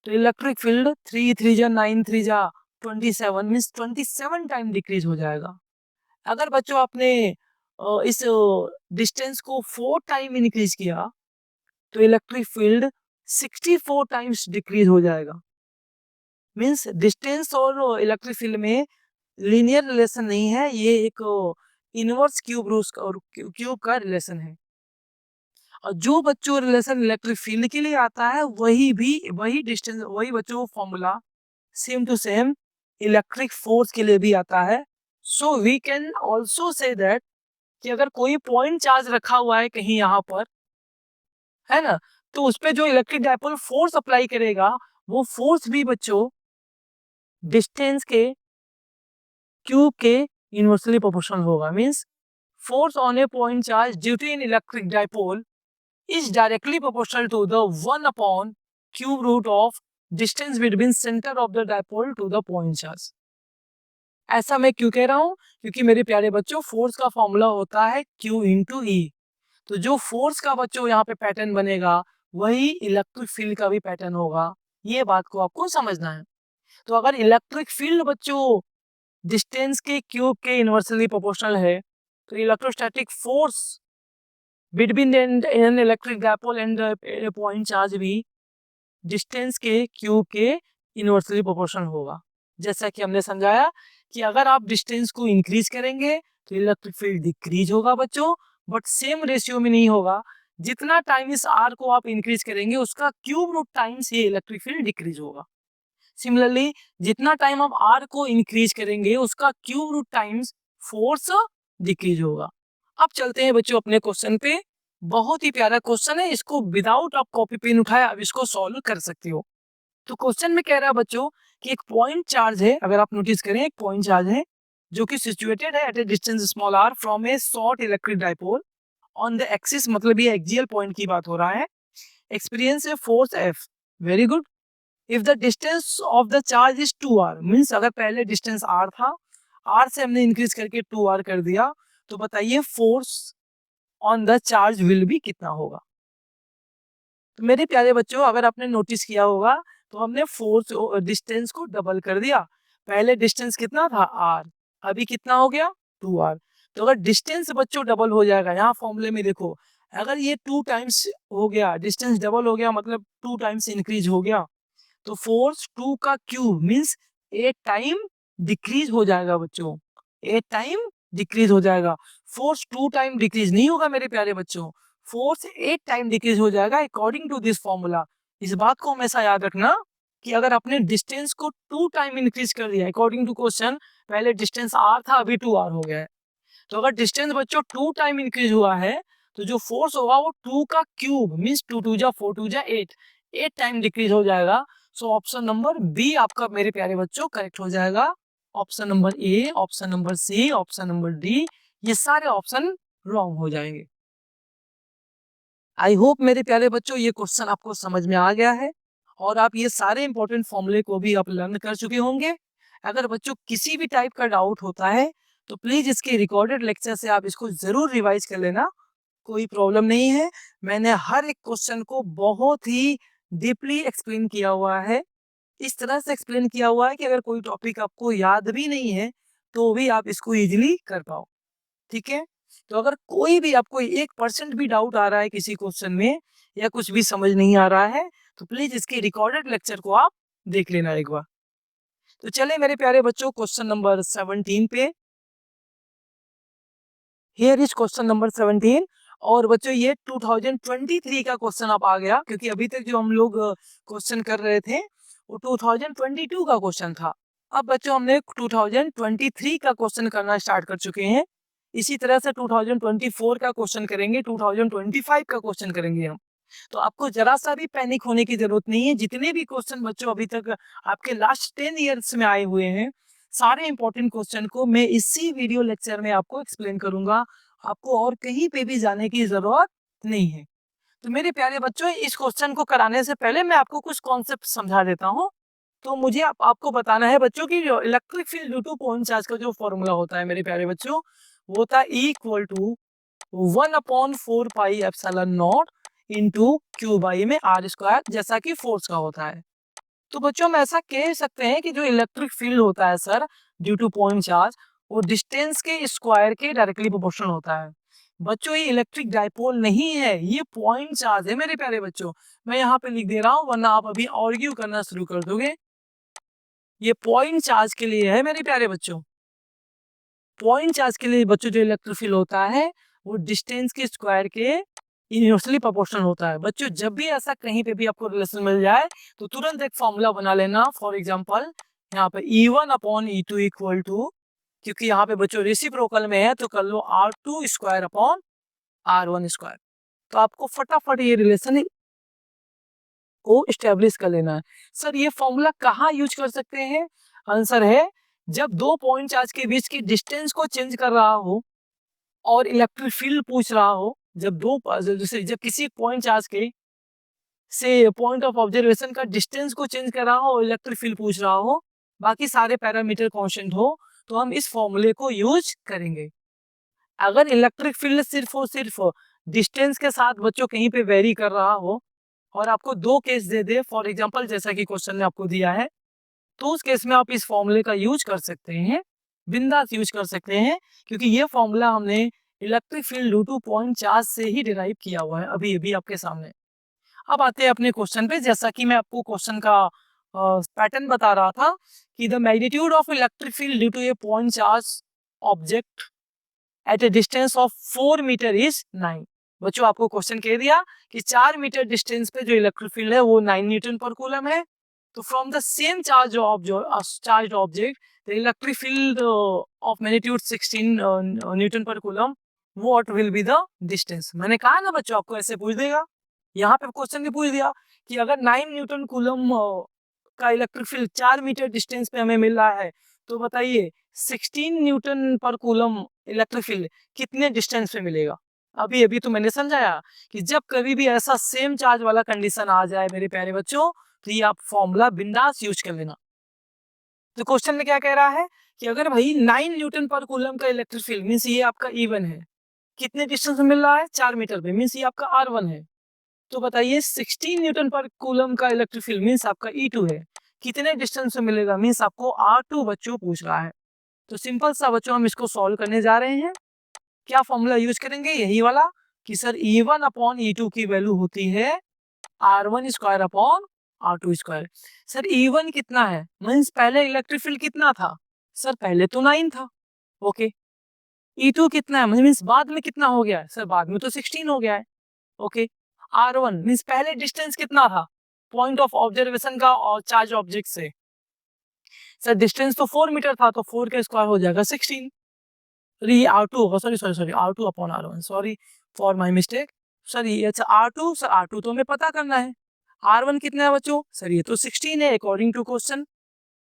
तो इलेक्ट्रिक फील्ड 3 3 जा 9 3 जा 27 मींस 27 टाइम डिक्रीज हो जाएगा। अगर बच्चों आपने इस डिस्टेंस को 4 टाइम इंक्रीज किया, तो इलेक्ट्रिक फील्ड 64 टाइम्स डिक्रीज हो जाएगा। मींस डिस्टेंस और इलेक्ट्रिक फील्ड में लीनियर रिलेशन नहीं है, ये एक इनवर्स क्यूब रूट और क्यूब का रिलेशन है। और जो बच्चों रिलेशन इलेक्ट्रिक फील्ड के लिए आता है वही डिस्टेंस, वही बच्चों formula same to same electric force के लिए भी आता है। So we can also say that कि अगर कोई पॉइंट चार्ज रखा हुआ है कहीं यहाँ पर, है ना, तो उस पर जो इलेक्ट्रिक डायपोल फोर्स अप्लाई करेगा वो फोर्स भी बच्चों डिस्टेंस के क्यूब के इनवर्सली प्रोपोर्शनल होगा। Means force on a point charge due to an electric dipole is directly proportional to the 1 upon cube root of distance between center of the dipole to the point charge। ऐसा मैं क्यों कह रहा हूं, क्योंकि मेरे प्यारे बच्चों फोर्स का फॉर्मूला होता है Q इंटू ई। तो जो फोर्स का बच्चों यहाँ पे पैटर्न बनेगा वही इलेक्ट्रिक फील्ड का भी पैटर्न होगा। ये बात को आपको समझना है। तो अगर इलेक्ट्रिक फील्ड बच्चों डिस्टेंस के क्यूब के इनवर्सली प्रोपोर्शनल है, तो electrostatic force between N electric dipole and point charge भी डिस्टेंस के क्यूब के इनवर्सली प्रोपोर्शनल होगा। जैसा कि हमने समझाया कि अगर आप डिस्टेंस को इंक्रीज करेंगे तो इलेक्ट्रिक फील्ड डिक्रीज होगा बच्चों, बट सेम रेशियो में नहीं होगा। जितना टाइम इस आर को आप इंक्रीज करेंगे उसका क्यूब रूट टाइम्स ये इलेक्ट्रिक फील्ड डिक्रीज होगा। सिमिलरली जितना टाइम आप आर को इंक्रीज करेंगे उसका cube root times force decrease होगा। अब चलते हैं बच्चों अपने क्वेश्चन पे। बहुत ही प्यारा क्वेश्चन है, इसको विदाउट आप कॉपी पेन उठाए आप इसको सॉल्व कर सकते हो। तो क्वेश्चन में कह रहा है बच्चों कि एक पॉइंट चार्ज है, अगर आप नोटिस करें एक पॉइंट चार्ज है जो कि सिचुएटेड है at a distance small r from a short electric dipole on the axis, मतलब ये एक्सियल पॉइंट की बात हो रहा है, experience a force F. Very good. If the distance of the charge is 2r, means अगर पहले डिस्टेंस r था, r से हमने इंक्रीज करके 2r कर दिया, तो बताइए force on the charge will भी कितना होगा। तो मेरे प्यारे बच्चों, अगर आपने नोटिस किया होगा तो हमने फोर्स डिस्टेंस को डबल कर दिया। पहले डिस्टेंस कितना था r, अभी कितना हो गया 2r। तो अगर डिस्टेंस बच्चों डबल हो जाएगा, यहाँ फॉर्मूले में देखो, अगर ये 2 टाइम्स हो गया, डिस्टेंस डबल हो गया मतलब 2 टाइम्स इंक्रीज हो गया, तो फोर्स 2 का क्यूब मीन्स 8 टाइम डिक्रीज हो जाएगा बच्चों, 8 टाइम डिक्रीज हो जाएगा। फोर्स 2 टाइम डिक्रीज नहीं होगा मेरे प्यारे बच्चों, फोर्स 8 टाइम डिक्रीज हो जाएगा अकॉर्डिंग टू दिस फॉर्मूला। इस बात को हमेशा याद रखना कि अगर आपने डिस्टेंस को 2 टाइम इंक्रीज कर दिया अकॉर्डिंग टू क्वेश्चन, पहले डिस्टेंस r था अभी 2r हो गया है, तो अगर डिस्टेंस बच्चों 2 टाइम इंक्रीज हुआ है तो जो फोर्स होगा वो 2 का क्यूब मीन्स 2 2 जा 4 2 जा 8, 8 टाइम डिक्रीज हो जाएगा। सो ऑप्शन नंबर बी आपका मेरे प्यारे बच्चों करेक्ट हो जाएगा। Option number A, option number C, option number D, ये सारे ऑप्शन रॉन्ग हो जाएंगे। आई होप मेरे प्यारे बच्चों ये क्वेश्चन आपको समझ में आ गया है और आप ये सारे इंपॉर्टेंट फॉर्मूले को भी आप लर्न कर चुके होंगे। अगर बच्चों किसी भी टाइप का डाउट होता है तो प्लीज इसके रिकॉर्डेड लेक्चर से आप इसको जरूर रिवाइज कर लेना, कोई प्रॉब्लम नहीं है। मैंने हर एक क्वेश्चन को बहुत ही डीपली एक्सप्लेन किया हुआ है, इस तरह से एक्सप्लेन किया हुआ है कि अगर कोई टॉपिक आपको याद भी नहीं है तो भी आप इसको इजीली कर पाओ। ठीक है, तो अगर कोई भी आपको 1% भी डाउट आ रहा है किसी क्वेश्चन में या कुछ भी समझ नहीं आ रहा है तो प्लीज इसके रिकॉर्डेड लेक्चर को आप देख लेना एक बार। तो चले मेरे प्यारे बच्चों क्वेश्चन नंबर 17 पे। हियर इज क्वेश्चन नंबर 17 और बच्चों ये 2023 का क्वेश्चन आप आ गया, क्योंकि अभी तक जो हम लोग क्वेश्चन कर रहे थे वो 2022 का क्वेश्चन था। अब बच्चों हमने 2023 का क्वेश्चन करना स्टार्ट कर चुके हैं। इसी तरह से 2024 का क्वेश्चन करेंगे, 2025 का क्वेश्चन करेंगे हम। तो आपको जरा सा भी पैनिक होने की जरूरत नहीं है। जितने भी क्वेश्चन बच्चों अभी तक आपके लास्ट 10 ईयर्स में आए हुए हैं, सारे इंपॉर्टेंट क्वेश्चन को मैं इसी वीडियो लेक्चर में आपको एक्सप्लेन करूंगा। आपको और कहीं पे भी जाने की जरूरत नहीं है। तो मेरे प्यारे बच्चों, इस क्वेश्चन को कराने से पहले मैं आपको कुछ कॉन्सेप्ट समझा देता हूँ। तो मुझे आपको बताना है बच्चों की जो electric field due two point charge का जो फॉर्मूला होता है मेरे प्यारे बच्चों, वो होता है E equal to 1/4 pi epsilon not into Q by में r स्क्वायर, जैसा कि फोर्स का होता है। तो बच्चों हम ऐसा कह सकते हैं कि जो इलेक्ट्रिक फील्ड होता है sir due two point charge, वो डिस्टेंस के स्क्वायर के डायरेक्टली प्रोपोर्शनल होता है। बच्चों ये इलेक्ट्रिक डाइपोल नहीं है, ये पॉइंट चार्ज है मेरे प्यारे बच्चों। मैं यहाँ पे लिख दे रहा हूँ वरना आप अभी आर्ग्यू करना शुरू कर दोगे। ये पॉइंट चार्ज के लिए है मेरे प्यारे बच्चों। पॉइंट चार्ज के लिए बच्चों जो इलेक्ट्रिक फील्ड होता है वो डिस्टेंस के स्क्वायर के इनवर्सली प्रोपोर्शनल होता है। बच्चों जब भी ऐसा कहीं पे भी आपको रिलेशन मिल जाए तो तुरंत एक फॉर्मूला बना लेना। फॉर एग्जांपल यहाँ पे E1/E2 इक्वल टू, क्योंकि यहाँ पे बच्चों रेसिप्रोकल में है तो कर लो R2 square upon R1 square. तो आपको फटाफट ये रिलेशन को स्टेब्लिश कर लेना है। सर ये फॉर्मूला कहाँ यूज कर सकते हैं? आंसर है जब दो पॉइंट चार्ज के बीच की डिस्टेंस को चेंज कर रहा हो और इलेक्ट्रिक फील्ड पूछ रहा हो, जब किसी पॉइंट चार्ज के से पॉइंट ऑफ ऑब्जर्वेशन का डिस्टेंस को चेंज कर रहा हो और इलेक्ट्रिक फील्ड पूछ रहा हो, बाकी सारे पैरामीटर कांस्टेंट हो, तो हम इस फॉर्मूले को यूज करेंगे। अगर इलेक्ट्रिक फील्ड सिर्फ और सिर्फ डिस्टेंस के साथ बच्चों कहीं पे वेरी कर रहा हो और आपको दो case they they, for example जैसा कि क्वेश्चन ने आपको दिया है, तो उस केस में आप इस फॉर्मूले का यूज कर सकते हैं, बिंदास यूज कर सकते हैं, क्योंकि ये फॉर्मूला हमने electric field due two point charge से ही डिराइव किया हुआ है अभी अभी आपके सामने। अब आते हैं अपने क्वेश्चन पे। जैसा कि मैं आपको क्वेश्चन का पैटर्न बता रहा था कि the magnitude of electric field due to a point charge object at a distance of 4 metre is 9। बच्चों आपको क्वेश्चन कह दिया कि 4 मीटर डिस्टेंस पे जो इलेक्ट्रिक फील्ड है वो 9 न्यूटन पर कूलम है। तो from the same charge object the electric field of magnitude 16 newton per coulomb, what will be the distance. मैंने कहा ना बच्चों आपको ऐसे पूछ देगा, यहाँ पे क्वेश्चन ने पूछ दिया कि अगर 9 न्यूटन कूलम का इलेक्ट्रिक फील्ड 4 मीटर डिस्टेंस पे हमें मिल रहा है तो बताइए 16 newton per coulomb electric field कितने डिस्टेंस पे मिलेगा? अभी अभी तो मैंने समझाया कि जब कभी भी ऐसा सेम चार्ज वाला कंडीशन आ जाए मेरे प्यारे बच्चों, तो ये आप फॉर्मूला बिंदास यूज कर लेना। तो क्वेश्चन में क्या कह रहा है कि अगर भाई 9 न्यूटन पर कूलम का इलेक्ट्रिक फील्ड मींस ये आपका E1 है, कितने डिस्टेंस में मिल रहा है? 4 मीटर पे, मींस ये आपका R1 है। तो बताइए 16 न्यूटन पर कूलम का इलेक्ट्रिक फील्ड मींस आपका E2 है, कितने डिस्टेंस में मिलेगा? मींस आपको R2 बच्चों पूछ रहा है। तो सिंपल सा बच्चों हम इसको सॉल्व करने जा रहे हैं। क्या फॉर्मूला यूज करेंगे? यही वाला कि सर E1 अपॉन E2 की वैल्यू होती है R1 square upon R2 square. Sir E1 कितना है? मींस पहले इलेक्ट्रिक फील्ड कितना था? सर पहले तो 9 था। ओके। E2 कितना है? मींस बाद में कितना हो गया है? सर बाद में तो 16 हो गया है। ओके। R1 मींस पहले डिस्टेंस कितना था पॉइंट ऑफ ऑब्जर्वेशन का और चार्ज ऑब्जेक्ट से? सर डिस्टेंस तो 4 मीटर था, तो 4 का स्क्वायर हो जाएगा 16। ये R2 होगा, sorry sorry sorry, R2 upon R1, sorry for my mistake. Sir ये अच्छा R2, सर R2 तो हमें पता करना है। R1 कितना है बच्चों? सर ये तो 16 है अकॉर्डिंग टू क्वेश्चन।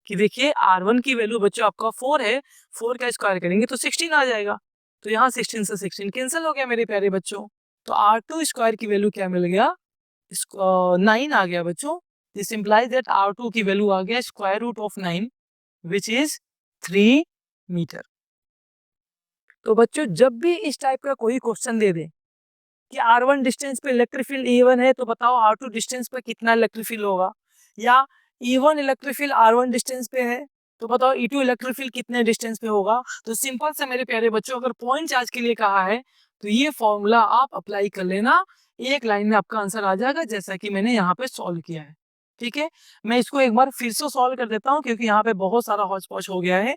कि देखिए R1 की वैल्यू बच्चों आपका 4 है, 4 का स्क्वायर करेंगे तो 16 आ जाएगा। तो यहाँ 16 से 16 कैंसिल हो गया मेरे प्यारे बच्चों। तो R2 स्क्वायर की वैल्यू क्या मिल गया? 9 आ गया बच्चों। दिस इंप्लाइज दैट R2 की वैल्यू आ गया square root of 9 which is 3 metre. तो बच्चों जब भी इस टाइप का कोई क्वेश्चन दे दे कि R1 डिस्टेंस पे इलेक्ट्रिक फील्ड E1 है, तो बताओ R2 डिस्टेंस पे कितना इलेक्ट्रिक फील्ड होगा? या E1 electric field R1 distance पे है, तो बताओ E2 इलेक्ट्रिक फील्ड कितने डिस्टेंस पे होगा? तो सिंपल से मेरे प्यारे बच्चों, अगर पॉइंट चार्ज के लिए कहा है तो ये फॉर्मूला आप अप्लाई कर लेना, एक लाइन में आपका आंसर आ जाएगा, जैसा कि मैंने यहाँ पे सॉल्व किया है। ठीक है, मैं इसको एक बार फिर से सॉल्व कर देता हूँ क्योंकि यहाँ पे बहुत सारा हौच पौच हो गया है।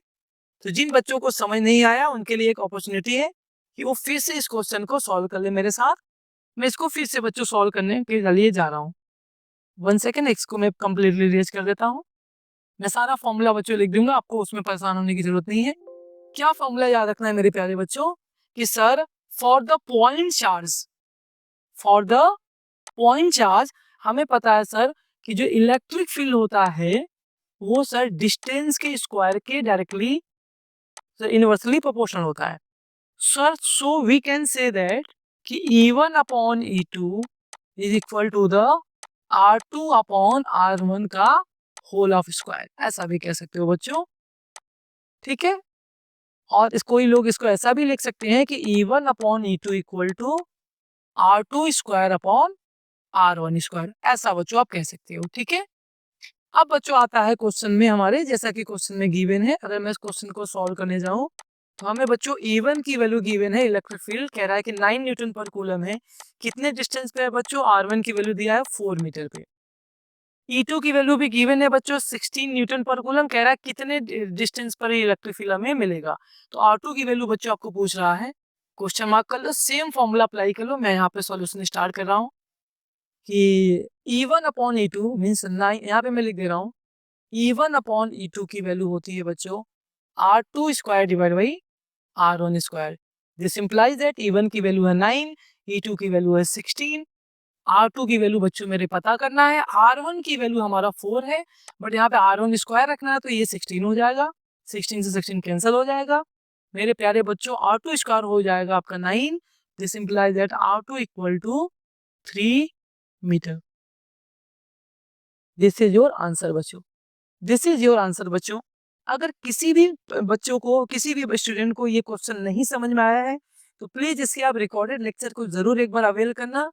तो जिन बच्चों को समझ नहीं आया उनके लिए एक अपॉर्चुनिटी है कि वो फिर से इस क्वेश्चन को सॉल्व कर ले मेरे साथ। मैं इसको फिर से बच्चों सॉल्व करने के लिए जा रहा हूँ। 1 सेकेंड, इसको मैं कंप्लीटली इरेज कर देता हूँ। मैं सारा फॉर्मूला बच्चों लिख दूंगा, आपको उसमें परेशान होने की जरूरत नहीं है। क्या फॉर्मूला याद रखना है मेरे प्यारे बच्चों कि sir for the point charge, for the point charge हमें पता है सर कि जो इलेक्ट्रिक फील्ड होता है वो सर डिस्टेंस के स्क्वायर के डायरेक्टली इनवर्सली प्रोपोर्शनल होता है। Sir so we can say that कि E1 upon E2 is equal to the R2 upon R1 का होल ऑफ स्क्वायर, ऐसा भी कह सकते हो बच्चों। ठीक है, और कोई लोग इसको ऐसा भी लिख सकते हैं कि E1 upon E2 equal to R2 square upon R1 square, ऐसा बच्चों आप कह सकते हो। ठीक है, अब बच्चों आता है क्वेश्चन में हमारे, जैसा कि क्वेश्चन में गिवन है, अगर मैं इस क्वेश्चन को सॉल्व करने जाऊं तो हमें बच्चों E1 की वैल्यू गिवन है, इलेक्ट्रिक फील्ड कह रहा है कि 9 न्यूटन पर कूलम है, कितने डिस्टेंस पे है बच्चों? R1 की वैल्यू दिया है 4 मीटर पे। E2 की वैल्यू भी गिवन है बच्चों 16 न्यूटन पर कूलम, कह रहा है कितने डिस्टेंस पर इलेक्ट्रिक फील्ड हमें मिलेगा? तो R2 की वैल्यू बच्चों आपको पूछ रहा है, क्वेश्चन मार्क कर लो, सेम फॉर्मूला अप्लाई कर लो। मैं यहाँ पे सॉल्यूशन स्टार्ट कर रहा हूँ कि E1 अपॉन E2 मीन्स 9, यहाँ पे मैं लिख दे रहा हूँ E1 अपॉन E2 की वैल्यू होती है बच्चों R2 square divide by R1 square. This implies that E1 की वैल्यू है 9, E2 की वैल्यू है 16, R2 की वैल्यू बच्चों मेरे पता करना है, R1 की वैल्यू हमारा 4 है, बट यहाँ पे R1 स्क्वायर रखना है तो ये 16 हो जाएगा, 16 से 16 कैंसिल हो जाएगा मेरे प्यारे बच्चों। R2 स्क्वायर हो जाएगा आपका 9, this implies that R2 equal to 3 metre. This is your answer बच्चों, दिस इज योर आंसर बच्चों। अगर किसी भी बच्चों को, किसी भी स्टूडेंट को ये क्वेश्चन नहीं समझ में आया है तो प्लीज इसके आप रिकॉर्डेड लेक्चर को जरूर एक बार अवेल करना।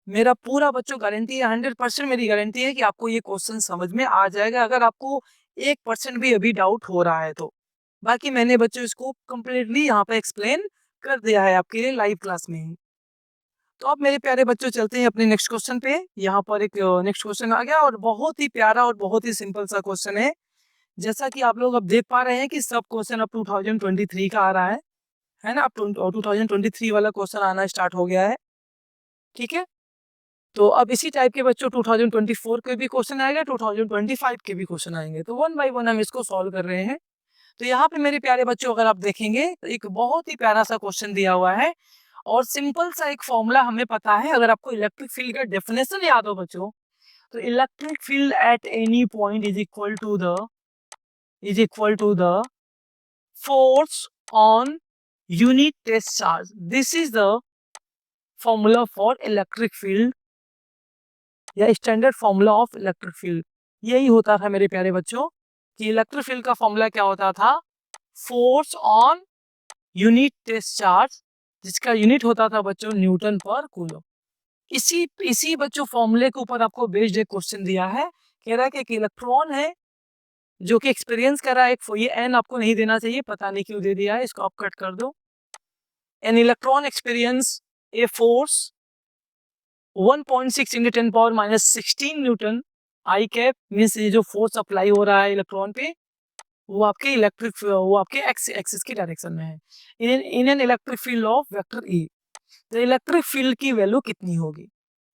मेरा पूरा बच्चों गारंटी है, 100% मेरी गारंटी है कि आपको ये क्वेश्चन समझ में आ जाएगा, अगर आपको 1% भी अभी डाउट हो रहा है तो। बाकी मैंने बच्चों इसको कंप्लीटली यहाँ पे एक्सप्लेन कर दिया है आपके लिए लाइव क्लास में ही। तो अब मेरे प्यारे बच्चों चलते हैं अपने नेक्स्ट क्वेश्चन पे। यहाँ पर एक नेक्स्ट क्वेश्चन आ गया और बहुत ही प्यारा और बहुत ही सिंपल सा क्वेश्चन है। जैसा कि आप लोग अब देख पा रहे हैं कि सब क्वेश्चन अब 2023 का आ रहा है ना? अब 2023 वाला क्वेश्चन आना स्टार्ट हो गया है। ठीक है, तो अब इसी टाइप के बच्चों 2024 के भी क्वेश्चन आएगा, 2025 के भी क्वेश्चन आएंगे, तो वन बाय वन हम इसको सॉल्व कर रहे हैं। तो यहाँ पे मेरे प्यारे बच्चों अगर आप देखेंगे तो एक बहुत ही प्यारा सा क्वेश्चन दिया हुआ है और सिंपल सा एक फॉर्मूला हमें पता है। अगर आपको इलेक्ट्रिक फील्ड का डेफिनेशन याद हो बच्चों, तो electric field at any point is equal to the is equal to the force on unit test charge. This is the formula for electric field या standard formula of electric field. यही होता था मेरे प्यारे बच्चों कि इलेक्ट्रिक फील्ड का formula क्या होता था, force on unit test charge, जिसका यूनिट होता था बच्चों न्यूटन पर कूलम। इसी इसी बच्चों फॉर्मूले के ऊपर आपको बेस्ड एक क्वेश्चन दिया है, कह रहा है कि एक इलेक्ट्रॉन है जो कि एक्सपीरियंस कर रहा है, ये एन आपको नहीं देना चाहिए, पता नहीं क्यों दे दिया है, इसको आप कट कर दो। An electron experience a force 1.6 into 10 power minus 16 Newton I cap, means ये जो फोर्स अप्लाई हो रहा है इलेक्ट्रॉन पे वो आपके एक्स एक्सिस की डायरेक्शन में है। In an electric field of vector E, तो इलेक्ट्रिक फील्ड की वैल्यू कितनी होगी।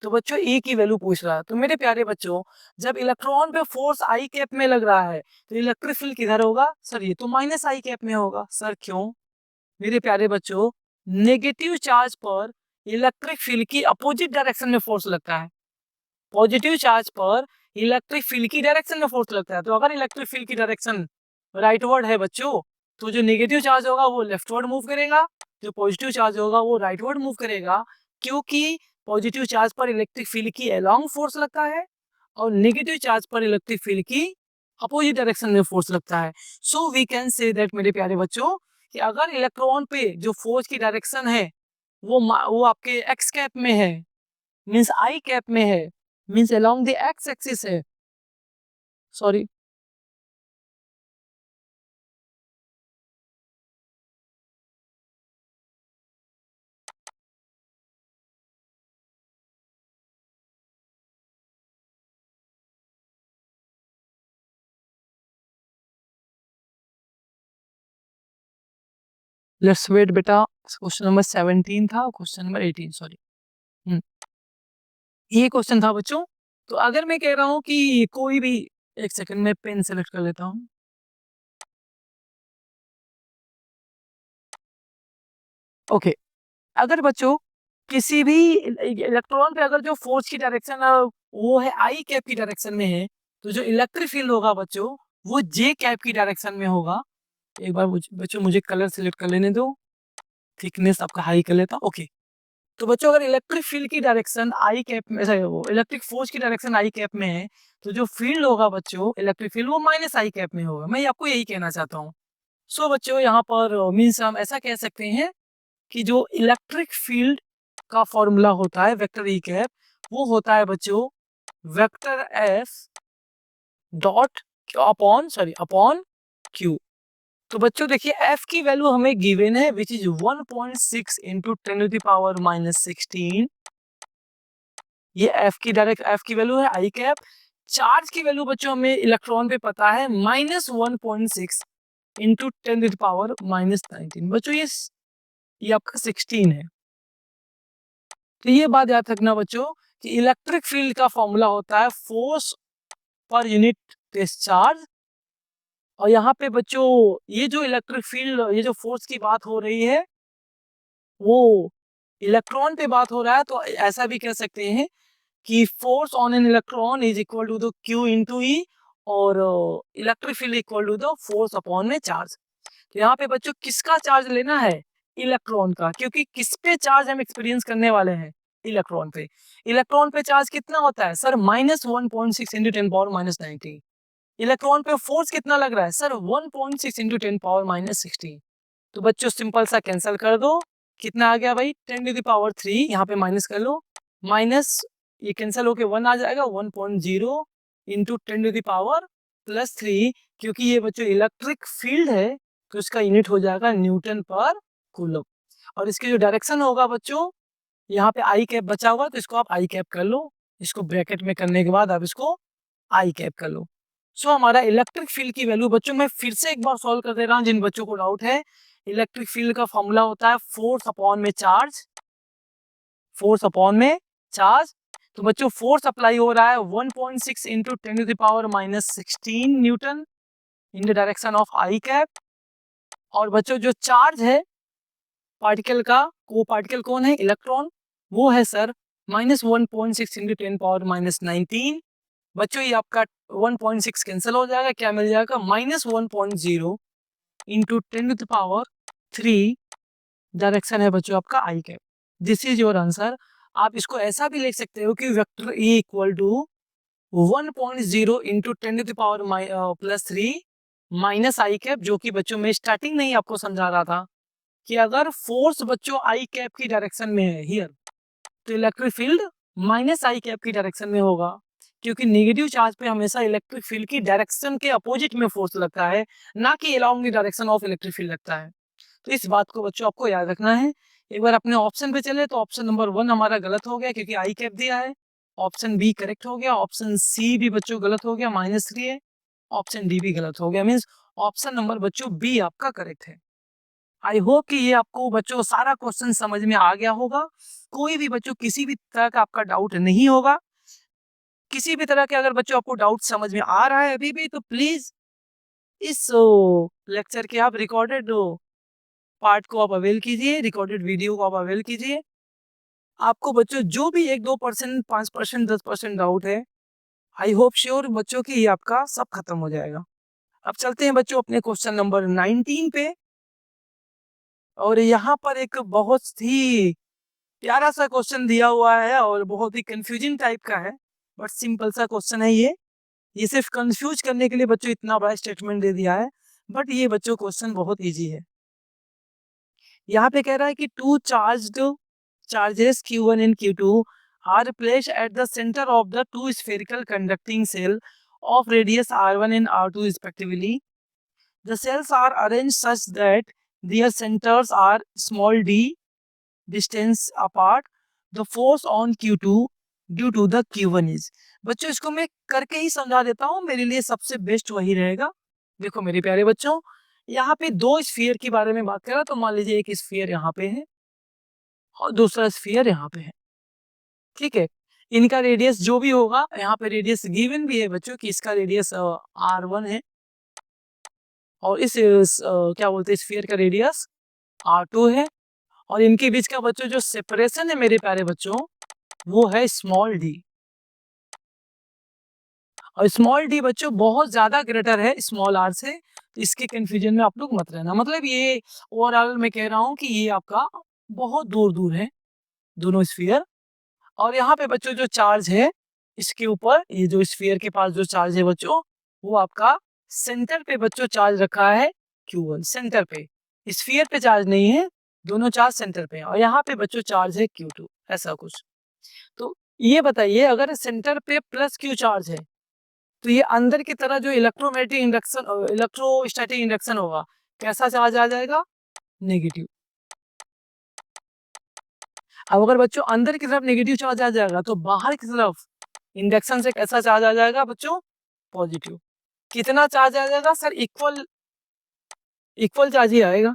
तो बच्चों ई की वैल्यू पूछ रहा है। तो मेरे प्यारे बच्चों जब इलेक्ट्रॉन पे फोर्स आई कैप में लग रहा है तो इलेक्ट्रिक फील्ड किधर होगा सर, ये तो माइनस आई कैप में होगा। सर क्यों? मेरे प्यारे बच्चों नेगेटिव चार्ज पर इलेक्ट्रिक फील्ड की अपोजिट डायरेक्शन में फोर्स लगता है, पॉजिटिव चार्ज पर इलेक्ट्रिक फील्ड की डायरेक्शन में फोर्स लगता है। तो अगर इलेक्ट्रिक फील्ड की डायरेक्शन राइटवर्ड है बच्चों, तो जो नेगेटिव चार्ज होगा वो लेफ्टवर्ड मूव करेगा, जो पॉजिटिव चार्ज होगा वो राइटवर्ड मूव करेगा, क्योंकि पॉजिटिव चार्ज पर इलेक्ट्रिक फील्ड की अलोंग फोर्स लगता है और नेगेटिव चार्ज पर इलेक्ट्रिक फील्ड की अपोजिट डायरेक्शन में फोर्स लगता है। So we can say that मेरे प्यारे बच्चों कि अगर इलेक्ट्रॉन पे जो फोर्स की डायरेक्शन है वो आपके एक्स कैप में है, मीन्स आई कैप में है, means along the x axis है, सॉरी लेट्स वेट बेटा, क्वेश्चन नंबर 17 था, क्वेश्चन नंबर 18 सॉरी, ये क्वेश्चन था बच्चों। तो अगर मैं कह रहा हूं कि कोई भी, एक सेकंड में पेन सेलेक्ट कर लेता हूं। ओके, अगर बच्चों किसी भी इलेक्ट्रॉन पे अगर जो फोर्स की डायरेक्शन है वो है आई कैप की डायरेक्शन में है, तो जो इलेक्ट्रिक फील्ड होगा बच्चों वो जे कैप की डायरेक्शन में होगा। एक बार बच्चों मुझे कलर सिलेक्ट कर लेने दो, थिकनेस आपका हाई कर लेता हूं। ओके, तो बच्चों अगर इलेक्ट्रिक फील्ड की डायरेक्शन आई कैप में, वो इलेक्ट्रिक फोर्स की डायरेक्शन आई कैप में है, तो जो फील्ड होगा बच्चों इलेक्ट्रिक फील्ड वो माइनस आई कैप में होगा। मैं आपको यही कहना चाहता हूँ। सो बच्चों यहाँ पर मीन्स हम ऐसा कह सकते हैं कि जो इलेक्ट्रिक फील्ड का फॉर्मूला होता है वेक्टर ई कैप, वो होता है बच्चों vector F dot upon Q. तो बच्चों देखिए एफ की वैल्यू हमें गिवन है विच इज 1.6 इंटू 10⁻16। ये एफ की वैल्यू है आई कैप। चार्ज की वैल्यू बच्चों हमें इलेक्ट्रॉन पे पता है -1.6 इंटू 10⁻19। बच्चों ये आपका 16 है। तो ये बात याद रखना बच्चों कि इलेक्ट्रिक फील्ड का फॉर्मूला होता है force per unit test charge. और यहाँ पे बच्चों ये जो इलेक्ट्रिक फील्ड, ये जो फोर्स की बात हो रही है वो इलेक्ट्रॉन पे बात हो रहा है, तो ऐसा भी कह सकते हैं कि force on an electron is equal to the Q into E, और electric field equal to the force upon में चार्ज। तो यहाँ पे बच्चों किसका चार्ज लेना है, इलेक्ट्रॉन का, क्योंकि किस पे चार्ज हम एक्सपीरियंस करने वाले हैं, इलेक्ट्रॉन पे। इलेक्ट्रॉन पे चार्ज कितना होता है सर, -1.6 इंटू 10⁻19। इलेक्ट्रॉन पे फोर्स कितना लग रहा है सर, 1.6 इंटू 10⁻16। तो बच्चों सिंपल सा कैंसिल कर दो, कितना आ गया भाई 10⁻3, यहाँ पे माइनस कर लो, माइनस ये कैंसिल होके 1 आ जाएगा, 1.0 इंटू 10⁻+3। क्योंकि ये बच्चों इलेक्ट्रिक फील्ड है तो इसका यूनिट हो जाएगा न्यूटन पर कूलम। और इसकी जो डायरेक्शन होगा बच्चों, यहाँ पे आई कैप बचा हुआ तो इसको आप आई कैप कर लो, इसको ब्रैकेट में करने के बाद आप इसको आई कैप कर लो। सो हमारा इलेक्ट्रिक फील्ड की वैल्यू बच्चों, मैं फिर से एक बार सॉल्व कर दे रहा हूँ जिन बच्चों को डाउट है। इलेक्ट्रिक फील्ड का फॉर्मूला होता है फोर्स अपॉन में चार्ज, फोर्स अपॉन में चार्ज। तो बच्चों फोर्स अप्लाई हो रहा है 1.6 into 10⁻16 Newton in the direction of I cap. और बच्चों जो चार्ज है पार्टिकल का, वो पार्टिकल कौन है, इलेक्ट्रॉन, वो है सर -1.6 इंटू 10⁻19। बच्चों ये आपका 1.6 कैंसिल हो जाएगा, क्या मिल जाएगा -1.0 इंटू 10⁻³ डायरेक्शन है बच्चों आपका I cap. This is your answer. आप इसको ऐसा भी लिख सकते हो कि vector A equal to 1.0 into 10⁻³ minus I cap, जो कि बच्चों में स्टार्टिंग में ही आपको समझा रहा था कि अगर फोर्स बच्चों आई कैप की डायरेक्शन में है हियर, तो electric field minus I cap की डायरेक्शन में होगा, क्योंकि नेगेटिव चार्ज पे हमेशा इलेक्ट्रिक फील्ड की डायरेक्शन के अपोजिट में फोर्स लगता है, ना कि along the direction of electric field लगता है। तो इस बात को बच्चों आपको याद रखना है। एक बार अपने ऑप्शन पे चले तो ऑप्शन नंबर 1 हमारा गलत हो गया क्योंकि आई कैप दिया है। ऑप्शन बी करेक्ट हो गया, ऑप्शन सी भी बच्चों गलत हो गया, -3 है। ऑप्शन डी भी गलत हो गया, मीन्स ऑप्शन नंबर बच्चों बी आपका करेक्ट है। आई होप कि ये आपको बच्चों सारा क्वेश्चन समझ में आ गया होगा। कोई भी बच्चों किसी भी तरह का आपका डाउट नहीं होगा। किसी भी तरह के अगर बच्चों आपको डाउट समझ में आ रहा है अभी भी, तो प्लीज इस लेक्चर के आप रिकॉर्डेड पार्ट को आप अवेल कीजिए, रिकॉर्डेड वीडियो को आप अवेल कीजिए। आपको बच्चों जो भी 1-2%, 5%, 10% डाउट है, आई होप श्योर बच्चों की ये आपका सब खत्म हो जाएगा। अब चलते हैं बच्चों अपने क्वेश्चन नंबर 19 पे। और यहाँ पर एक बहुत ही प्यारा सा क्वेश्चन दिया हुआ है और बहुत ही कंफ्यूजिंग टाइप का है, बट सिंपल सा क्वेश्चन है ये सिर्फ कंफ्यूज करने के लिए बच्चों इतना बड़ा स्टेटमेंट दे दिया है, बट ये बच्चों क्वेश्चन बहुत इजी है। यहाँ पे कह रहा है कि two charged charges Q1 and Q2 are placed at the center of the two spherical conducting cell of radius R1 and R2 respectively. The cells are arranged such that their centers are small d distance apart. The force on Q2 due to the Q1 is. बच्चों इसको मैं करके ही समझा देता हूँ, मेरे लिए सबसे बेस्ट वही रहेगा। देखो मेरे प्यारे बच्चों, यहाँ पे दो स्फीयर के बारे में बात कर रहा, तो मान लीजिए एक स्फीयर यहाँ पे है और दूसरा स्फीयर यहाँ पे है, ठीक है। इनका रेडियस जो भी होगा, यहाँ पे रेडियस गिवन भी है बच्चों कि इसका रेडियस R1 है और इस क्या बोलते हैं स्फीयर का रेडियस R2 है, और इनके बीच का बच्चों जो सेपरेशन है मेरे प्यारे बच्चों, वो है स्मॉल डी। और स्मॉल डी बच्चों बहुत ज्यादा ग्रेटर है स्मॉल आर से, तो इसके कंफ्यूजन में आप लोग मत रहना। मतलब ये ओवरऑल मैं कह रहा हूँ कि ये आपका बहुत दूर दूर है दोनों स्फीयर। और यहाँ पे बच्चों जो चार्ज है इसके ऊपर, ये जो स्फीयर के पास जो चार्ज है बच्चों, वो आपका सेंटर पे बच्चों चार्ज रखा है Q1 सेंटर पे, स्फीयर पे चार्ज नहीं है, दोनों चार्ज सेंटर पे है। और यहाँ पे बच्चों चार्ज है Q2, ऐसा कुछ। तो ये बताइए अगर सेंटर पे प्लस Q चार्ज है, तो ये अंदर की तरह जो इलेक्ट्रोमैग्नेटिक इंडक्शन इलेक्ट्रोस्टैटिक इंडक्शन होगा, कैसा चार्ज आ जाएगा? नेगेटिव। अब अगर बच्चों अंदर की तरफ नेगेटिव चार्ज आ जाएगा, तो बाहर की तरफ इंडक्शन से कैसा चार्ज आ जाएगा बच्चों? पॉजिटिव। कितना चार्ज आ जाएगा सर? इक्वल इक्वल चार्ज ही आएगा।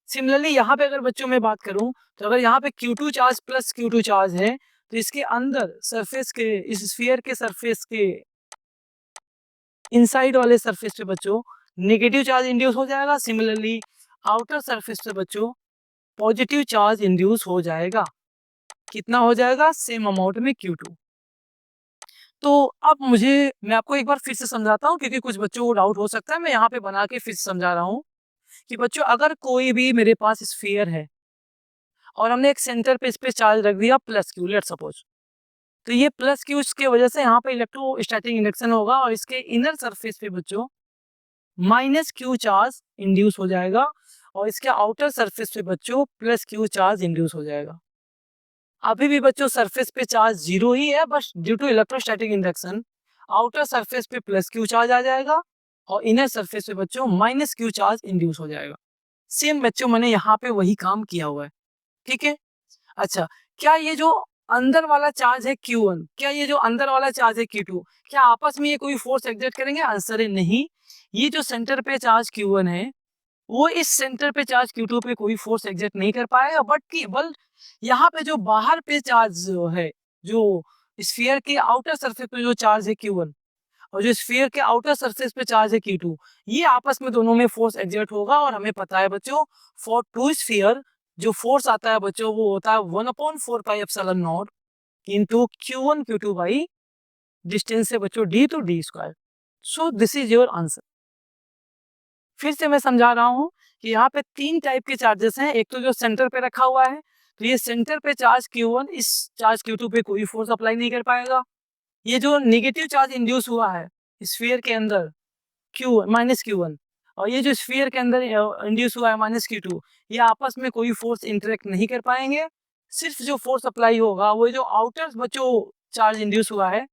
सिमिलरली यहाँ पे अगर बच्चों में बात करूं, तो अगर यहाँ पे Q2 charge plus Q2 charge है, तो इसके अंदर सरफेस के, इस स्फीयर के सरफेस के इनसाइड वाले सरफेस पे बच्चों नेगेटिव चार्ज इंड्यूस हो जाएगा। सिमिलरली आउटर सरफेस पे बच्चों पॉजिटिव चार्ज इंड्यूस हो जाएगा। कितना हो जाएगा? सेम अमाउंट में Q2। तो अब मैं आपको एक बार फिर से समझाता हूँ, क्योंकि कुछ बच्चों को डाउट हो सकता है। मैं यहाँ पे बना के फिर से समझा रहा हूँ कि बच्चों अगर कोई भी मेरे पास स्फीयर है और हमने एक सेंटर पे इस पे चार्ज रख दिया +Q, लेट सपोज, तो ये +Q की वजह से यहाँ पे इलेक्ट्रोस्टैटिक इंडक्शन होगा और इसके इनर सरफेस पे बच्चों -Q चार्ज इंड्यूस हो जाएगा और इसके आउटर सरफेस पे बच्चों +Q चार्ज इंड्यूस हो जाएगा। अभी भी बच्चों सरफेस पे चार्ज 0 ही है, बस due to electrostatic induction outer surface पे +Q चार्ज आ जाएगा और इनर सरफेस पे बच्चों -Q चार्ज इंड्यूस हो जाएगा। सेम बच्चों मैंने यहाँ पे वही काम किया हुआ है, ठीक है। अच्छा, क्या ये जो अंदर वाला चार्ज है Q1, क्या ये जो अंदर वाला चार्ज है Q2, क्या आपस में ये कोई फोर्स एग्जर्ट करेंगे? आंसर है नहीं। ये जो सेंटर पे चार्ज Q1 है, वो इस सेंटर पे चार्ज Q2 पे कोई फोर्स एग्जर्ट नहीं कर पाएगा, बट केवल यहाँ पे जो बाहर पे चार्ज है, जो स्फीयर के आउटर सरफेस पे जो चार्ज है Q1 और जो स्फीयर के आउटर सरफेस पे चार्ज है Q2, ये आपस में दोनों में फोर्स एग्जर्ट होगा। और हमें पता है बच्चों, फॉर टू स्फीयर जो फोर्स आता है बच्चों, वो होता है 1/4 pi epsilon not into Q1 Q2 by distance से बच्चों d तो d square. So this is your answer. फिर से मैं समझा रहा हूँ कि यहाँ पे 3 टाइप के चार्जेस हैं। एक तो जो सेंटर पे रखा हुआ है, तो ये सेंटर पे चार्ज Q1 इस चार्ज Q2 पे कोई फोर्स अप्लाई नहीं कर पाएगा। ये जो नेगेटिव चार्ज इंड्यूस हुआ है स्फीयर के अंदर Q1 और ये जो स्फीयर के अंदर इंड्यूस हुआ है -Q2, ये आपस में कोई फोर्स इंटरेक्ट नहीं कर पाएंगे। सिर्फ जो फोर्स अप्लाई होगा वो जो आउटर बच्चों चार्ज इंड्यूस हुआ है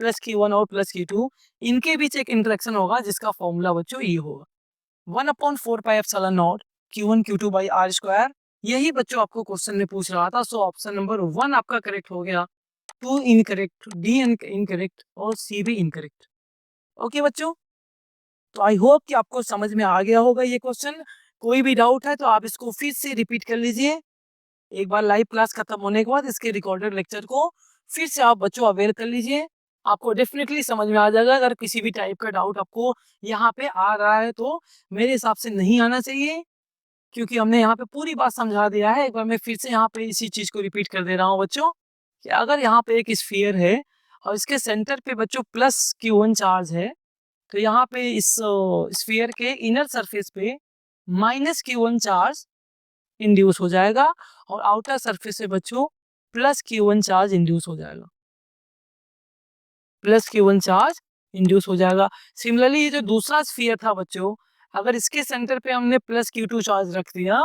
+Q1 और +Q2, इनके बीच एक इंटरेक्शन होगा जिसका फॉर्मूला बच्चों ये होगा 1/4πε0 Q1 Q2 by R square. यही बच्चों आपको क्वेश्चन में पूछ रहा था। सो ऑप्शन नंबर 1 आपका करेक्ट हो गया, 2 इनकरेक्ट, डी इनकरेक्ट और सी भी इनकरेक्ट। ओके बच्चों, तो आई होप कि आपको समझ में आ गया होगा ये क्वेश्चन। कोई भी डाउट है तो आप इसको फिर से रिपीट कर लीजिए। एक बार लाइव क्लास खत्म होने के बाद इसके रिकॉर्डेड लेक्चर को फिर से आप बच्चों अवेयर कर लीजिए। आपको डेफिनेटली समझ में आ जाएगा। अगर किसी भी टाइप का डाउट आपको यहाँ पे आ रहा है तो मेरे हिसाब से नहीं आना चाहिए, क्योंकि हमने यहाँ पे पूरी बात समझा दिया है। एक बार मैं फिर से यहाँ पे इसी चीज को रिपीट कर दे रहा हूँ बच्चों कि अगर यहाँ पे एक स्फीयर है और इसके सेंटर पे बच्चों +Q1 चार्ज है, तो यहाँ पे इस स्फीयर के इनर सरफेस पे -Q1 चार्ज इंड्यूस हो जाएगा और आउटर सरफेस से बच्चों +Q1 चार्ज इंड्यूस हो जाएगा, +Q1 चार्ज इंड्यूस हो जाएगा। सिमिलरली ये जो दूसरा स्फीयर था बच्चों, अगर इसके सेंटर पे हमने +Q2 चार्ज रख दिया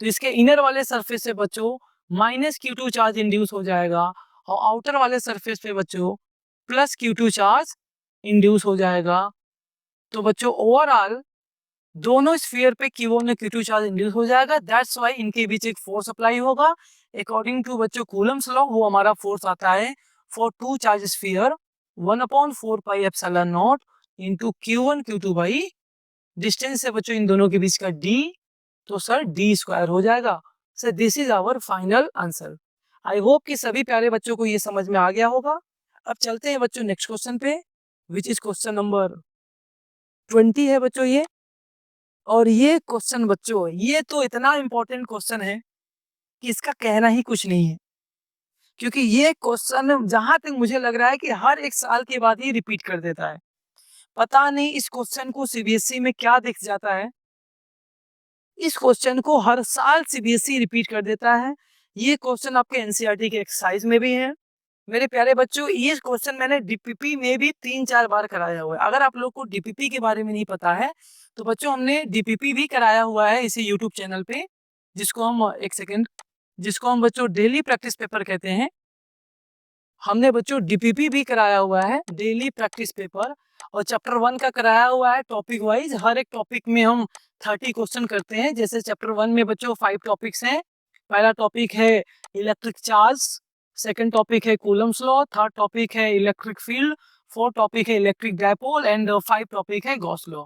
तो इसके इनर वाले सरफेस से बच्चों -Q2 चार्ज इंड्यूस हो जाएगा और आउटर वाले सरफेस पे बच्चों +Q2 चार्ज इंड्यूस हो जाएगा। तो बच्चों ओवरऑल दोनों स्फीयर पे Q1 और Q2 चार्ज इंड्यूस हो जाएगा। दैट्स व्हाई इनके बीच एक फोर्स अप्लाई होगा। अकॉर्डिंग टू बच्चों कूलम्स लॉ, वो हमारा फोर्स आता है for two charge sphere 1/4πε0 into Q1 Q2 by distance है बच्चों इन दोनों के बीच का d, तो सर d स्क्वायर हो जाएगा। Sir this is our final answer. I hope कि सभी प्यारे बच्चों को ये समझ में आ गया होगा। अब चलते हैं बच्चों नेक्स्ट क्वेश्चन पे, विच इज क्वेश्चन नंबर 20 है बच्चों ये। और ये क्वेश्चन बच्चों, ये तो इतना इंपॉर्टेंट क्वेश्चन है कि इसका कहना ही कुछ नहीं है, क्योंकि ये क्वेश्चन जहां तक मुझे लग रहा है कि हर एक साल के बाद ही रिपीट कर देता है। पता नहीं इस क्वेश्चन को सीबीएसई में क्या दिख जाता है, इस क्वेश्चन को हर साल सीबीएसई रिपीट कर देता है। ये क्वेश्चन आपके एनसीईआरटी के एक्सरसाइज में भी है। मेरे प्यारे बच्चों, ये क्वेश्चन मैंने डीपीपी में भी 3-4 बार कराया हुआ है। अगर आप लोग को डीपीपी के बारे में नहीं पता है तो बच्चों हमने डीपीपी भी कराया हुआ है इसी यूट्यूब चैनल पे, जिसको हम एक सेकेंड, जिसको हम बच्चों डेली प्रैक्टिस पेपर कहते हैं। हमने बच्चों डीपीपी भी कराया हुआ है, डेली प्रैक्टिस पेपर, और चैप्टर 1 का कराया हुआ है टॉपिक वाइज। हर एक टॉपिक में हम 30 क्वेश्चन करते हैं। जैसे चैप्टर 1 में बच्चों 5 टॉपिक्स हैं। पहला टॉपिक है इलेक्ट्रिक चार्ज, सेकंड टॉपिक है कूलम्स लॉ, थर्ड टॉपिक है इलेक्ट्रिक फील्ड, फोर्थ टॉपिक है इलेक्ट्रिक डायपोल एंड 5 टॉपिक है गॉस लॉ।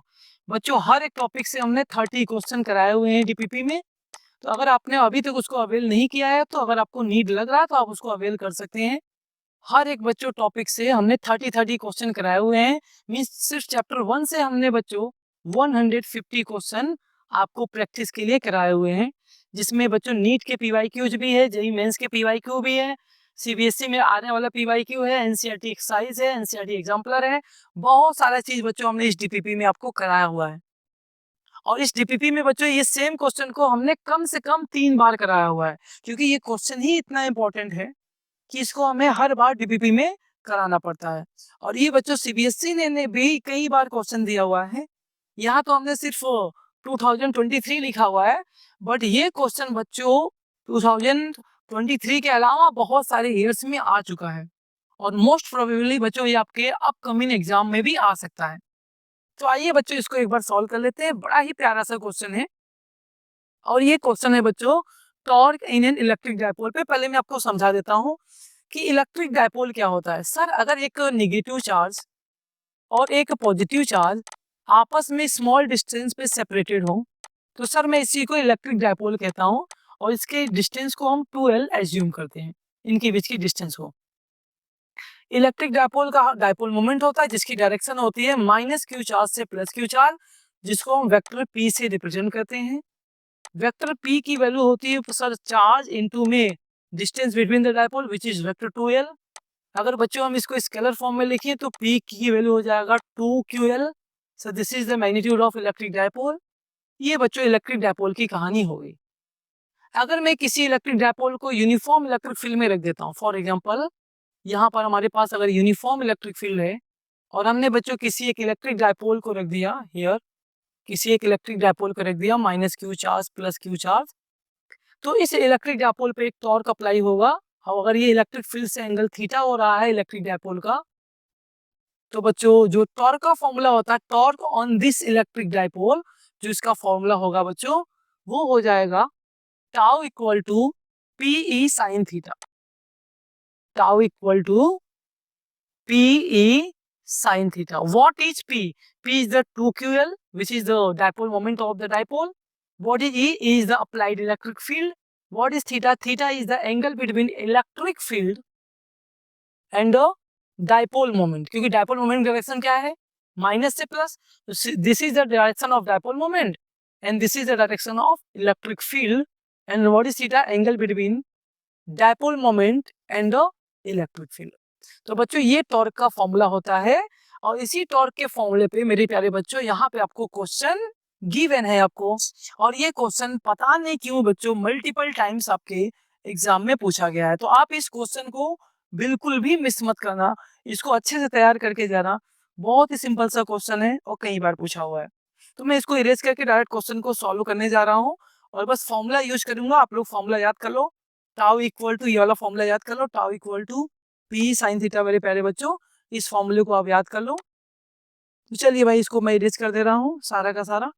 बच्चों हर एक टॉपिक से हमने 30 क्वेश्चन कराए हुए हैं डीपीपी में। तो अगर आपने अभी तक उसको अवेल नहीं किया है, तो अगर आपको नीड लग रहा है तो आप उसको अवेल कर सकते हैं। हर एक बच्चों टॉपिक से हमने 30 क्वेश्चन कराए हुए हैं। मीन्स सिर्फ चैप्टर 1 से हमने बच्चों 150 क्वेश्चन आपको प्रैक्टिस के लिए कराए हुए हैं, जिसमें बच्चों नीट के पीवाईक्यूज भी है, जेईई मेंस के पीवाईक्यू भी है, सीबीएसई में आने वाला पीवाईक्यू है, एनसीईआरटी एक्सरसाइज है, एनसीईआरटी एग्जाम्पलर है। बहुत सारा चीज बच्चों हमने इस डीपीपी में आपको कराया हुआ है। और इस डीपीपी में बच्चों ये सेम क्वेश्चन को हमने कम से कम 3 बार कराया हुआ है, क्योंकि ये क्वेश्चन ही इतना इंपॉर्टेंट है कि इसको हमें हर बार डीपीपी में कराना पड़ता है। और ये बच्चों सीबीएसई ने भी कई बार क्वेश्चन दिया हुआ है। यहाँ तो हमने सिर्फ 2023 लिखा हुआ है, बट ये क्वेश्चन बच्चों 2023 के अलावा बहुत सारे ईयर्स में आ चुका है, और मोस्ट प्रोबेबली बच्चों ये आपके अपकमिंग एग्जाम में भी आ सकता है। तो आइए बच्चों इसको एक बार सॉल्व कर लेते हैं। बड़ा ही प्यारा सा क्वेश्चन है, और ये क्वेश्चन है बच्चों torque in an electric dipole पे। पहले मैं आपको समझा देता हूँ कि इलेक्ट्रिक डायपोल क्या होता है। सर अगर एक नेगेटिव चार्ज और एक पॉजिटिव चार्ज आपस में स्मॉल डिस्टेंस पे सेपरेटेड हो, तो सर मैं इसी को इलेक्ट्रिक डायपोल कहता हूँ, और इसके डिस्टेंस को हम 2L एज्यूम करते हैं, इनके बीच की डिस्टेंस को। इलेक्ट्रिक डायपोल का डायपोल मोमेंट होता है, जिसकी डायरेक्शन होती है -Q चार्ज से +Q चार्ज, जिसको हम वेक्टर P से रिप्रेजेंट करते हैं। वेक्टर P की वैल्यू होती है सर चार्ज इनटू में distance between the dipole, which is vector 2L। अगर बच्चों हम इसको स्केलर फॉर्म में लिखें तो P की वैल्यू हो जाएगा 2QL। So this is the magnitude of electric dipole. ये बच्चों इलेक्ट्रिक डायपोल की कहानी हो गई। अगर मैं किसी इलेक्ट्रिक डायपोल को यूनिफॉर्म इलेक्ट्रिक फील्ड में रख देता हूँ, फॉर एग्जाम्पल यहाँ पर हमारे पास अगर यूनिफॉर्म इलेक्ट्रिक फील्ड है और हमने बच्चों किसी एक इलेक्ट्रिक डायपोल को रख दिया हियर, किसी एक इलेक्ट्रिक डायपोल को रख दिया -Q चार्ज +Q चार्ज, तो इस इलेक्ट्रिक डायपोल पे एक टॉर्क अप्लाई होगा। और अगर ये इलेक्ट्रिक फील्ड से एंगल थीटा हो रहा है इलेक्ट्रिक डायपोल का, तो बच्चों जो टॉर्क का फॉर्मूला होता है, torque on this electric dipole, जो इसका फॉर्मूला होगा बच्चों वो हो जाएगा tau equal to PE sine theta. Tau equal to PE sin theta. What is P? P is the 2QL, which is the dipole moment of the dipole. What is E? E is the applied electric field. What is theta? Theta is the angle between electric field and the dipole moment. क्योंकि dipole moment direction क्या है? Minus से plus. This is the direction of dipole moment and this is the direction of electric field. And what is theta? Angle between dipole moment and the electric field. तो बच्चों ये torque का formula होता है और इसी torque के फॉर्मूले पे मेरे प्यारे बच्चों यहाँ पे आपको क्वेश्चन गिवन है आपको, और ये क्वेश्चन पता नहीं क्यों बच्चों मल्टीपल टाइम्स आपके एग्जाम में पूछा गया है। तो आप इस क्वेश्चन को बिल्कुल भी मिस मत करना, इसको अच्छे से तैयार करके जाना। बहुत ही सिंपल सा क्वेश्चन है और कई बार पूछा हुआ है। तो मैं इसको इरेज करके डायरेक्ट क्वेश्चन को सॉल्व करने जा रहा हूँ और बस फॉर्मूला यूज करूंगा। आप लोग फॉर्मूला याद कर लो, टाउ इक्वल टू, ये वाला फॉर्मूला याद कर लो, tau equal to P sine theta. मेरे प्यारे बच्चों इस फॉर्मूले को आप याद कर लो। तो चलिए भाई इसको मैं इरेज कर दे रहा हूँ सारा का सारा।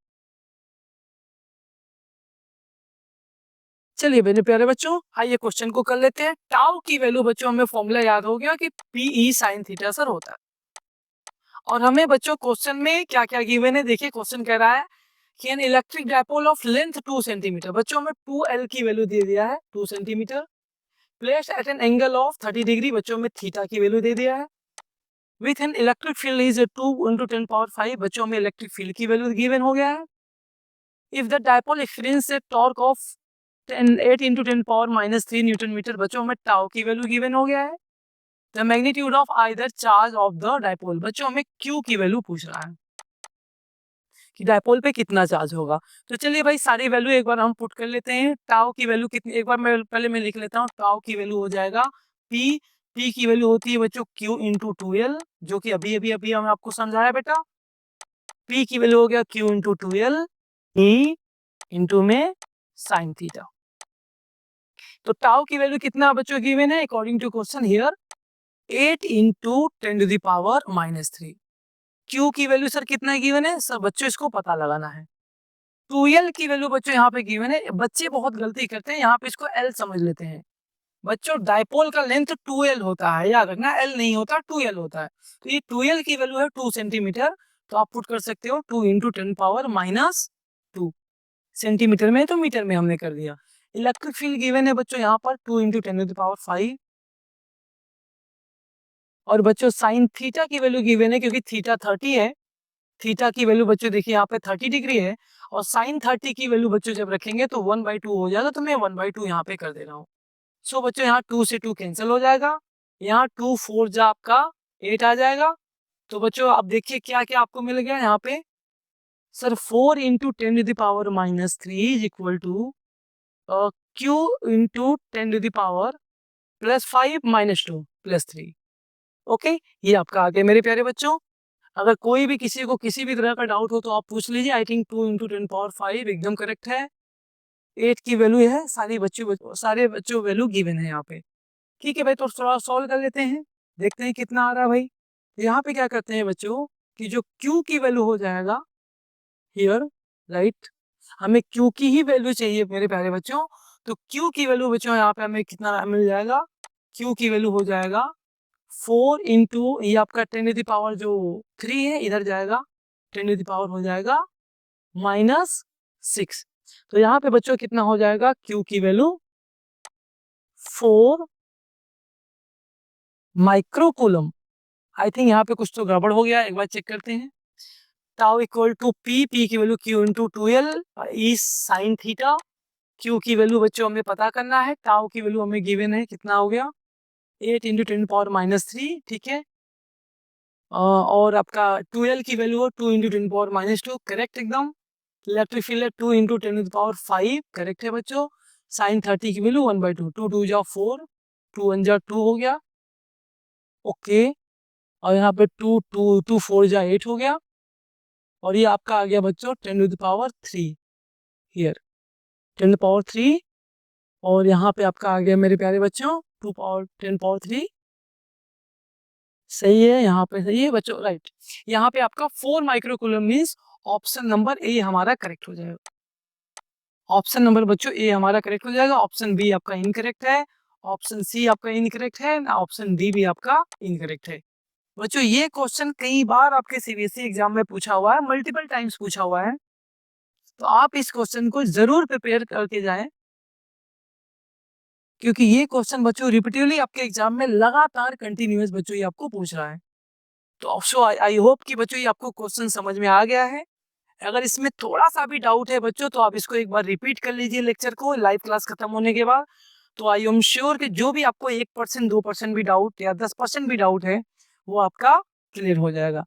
चलिए मेरे प्यारे बच्चों आइए क्वेश्चन को कर लेते हैं। टाउ की वैल्यू बच्चों हमें फॉर्मूला याद हो गया कि PE साइन थीटा सर होता है। और हमें बच्चों क्वेश्चन में क्या क्या गिवन है, देखिए क्वेश्चन कह रहा है कि an electric dipole of length 2 centimetre. बच्चों हमें 2L की वैल्यू दे दिया है 2 centimetre, placed at an angle of 30 degree. बच्चों में थीटा की वैल्यू दे दिया है। With an electric field is 2 × 10⁵। बच्चों में इलेक्ट्रिक फील्ड की वैल्यू गिवन हो गया है। If the dipole experience a torque of 8 × 10⁻³ newton metre. बच्चों में टाउ की वैल्यू गिवन हो गया है। The magnitude of either charge of the dipole. बच्चों हमें क्यू की वैल्यू पूछ रहा है कि डायपोल पे कितना चार्ज होगा। तो चलिए भाई सारी वैल्यू एक बार हम पुट कर लेते हैं। टाउ की वैल्यू कितनी, एक बार मैं पहले मैं लिख लेता हूँ। टाउ की वैल्यू हो जाएगा P की वैल्यू होती है बच्चों Q × 2L, जो कि अभी हमने आपको समझाया बेटा। P की वैल्यू हो गया Q × 2L E इंटू में साइन थीटा। तो टाउ की वैल्यू कितना बच्चों गिवन है according to question here 8 × 10⁻³ Q की वैल्यू सर कितना गिवन है सर, बच्चों इसको पता लगाना है। 2L की वैल्यू बच्चों यहाँ पे गिवन है। बच्चे बहुत गलती करते हैं, यहाँ पे इसको L समझ लेते हैं। बच्चों डायपोल का लेंथ 2L होता है, याद रखना L नहीं होता 2L होता है। तो ये 2L की वैल्यू है 2 सेंटीमीटर, तो आप पुट कर सकते हो 2 × 10⁻²। सेंटीमीटर में तो मीटर में हमने कर दिया। इलेक्ट्रिक फील्ड गिवन है बच्चों यहाँ पर 2 × 10⁵। और बच्चों साइन थीटा की वैल्यू गिवन है क्योंकि थीटा 30 है। थीटा की वैल्यू बच्चों देखिए यहाँ पे 30 डिग्री है और साइन 30 की वैल्यू बच्चों जब रखेंगे तो 1/2 हो जाएगा, तो मैं 1/2 यहाँ पे कर दे रहा हूँ। सो बच्चों यहाँ 2 से 2 कैंसिल हो जाएगा, यहाँ 2 4 जा आपका 8 आ जाएगा। तो बच्चों आप देखिए क्या क्या आपको मिल गया यहाँ पे sir 4 × 10⁻³ is equal to Q × 10⁻5 - 2 + 3। Okay ये आपका आ गया मेरे प्यारे बच्चों। अगर कोई भी किसी को किसी भी तरह का डाउट हो तो आप पूछ लीजिए। आई थिंक 2 × 10⁻5 एकदम करेक्ट है। 8 की वैल्यू है, सारे बच्चों वैल्यू गिवन है यहाँ पे। ठीक है भाई, तो थोड़ा सॉल्व कर लेते हैं, देखते हैं कितना आ रहा है भाई। यहाँ पे क्या करते हैं बच्चों कि जो Q की वैल्यू हो जाएगा हियर, राइट, हमें Q की ही वैल्यू चाहिए मेरे प्यारे बच्चों। तो Q की वैल्यू बच्चों यहाँ पे हमें कितना मिल जाएगा, Q की वैल्यू हो जाएगा 4 × ये आपका 10⁻³ है, इधर जाएगा 10⁻, हो जाएगा -6। तो यहाँ पे बच्चों कितना हो जाएगा Q की वैल्यू 4 माइक्रोकूलम। आई थिंक यहाँ पे कुछ तो गड़बड़ हो गया, एक बार चेक करते हैं। टाउ इक्वल टू P की वैल्यू Q × 2L ई साइन थीटा। Q की वैल्यू बच्चों हमें पता करना है, टाउ की वैल्यू हमें गिवन है, कितना हो गया 8 इंटू 10⁻³ ठीक है। और आपका 12 की वैल्यू हो 2 इंटू 10⁻², करेक्ट एकदम। इलेक्ट्रिक फील्ड है 2 इंटू 10⁵, करेक्ट है बच्चों। साइन 30 की वैल्यू 1/2, 2 2 जा 4, 2 1 जा 2 हो गया, ओके। और यहाँ पे 2 2 2 4 जा 8 हो गया, और ये आपका आ गया बच्चों 10⁻³ हियर, 10⁻³ और यहाँ पे आपका आ गया मेरे प्यारे बच्चों 10⁻³ सही है, यहाँ पे सही है बच्चों, राइट। यहाँ पे आपका 4 माइक्रोकूलम मीन्स ऑप्शन नंबर ए हमारा करेक्ट हो जाएगा। ऑप्शन नंबर बच्चों ए हमारा करेक्ट हो जाएगा, ऑप्शन बी आपका इनकरेक्ट है, ऑप्शन सी आपका इनकरेक्ट है, ऑप्शन डी भी आपका इनकरेक्ट है। बच्चों ये क्वेश्चन कई बार आपके सीबीएसई एग्जाम में पूछा हुआ है, मल्टीपल टाइम्स पूछा हुआ है, तो आप इस क्वेश्चन को जरूर प्रिपेयर करके जाएं, क्योंकि ये क्वेश्चन बच्चों रिपीटेडली आपके एग्जाम में लगातार कंटिन्यूअस बच्चों ये आपको पूछ रहा है। तो अफसो आई होप कि बच्चों ये आपको क्वेश्चन समझ में आ गया है। अगर इसमें थोड़ा-सा भी डाउट है बच्चों, तो आप इसको एक बार रिपीट कर लीजिए लेक्चर को लाइव क्लास खत्म होने के बाद। तो आई एम श्योर कि जो भी आपको 1% 2% भी डाउट या 10% भी डाउट है, वो आपका क्लियर हो जाएगा।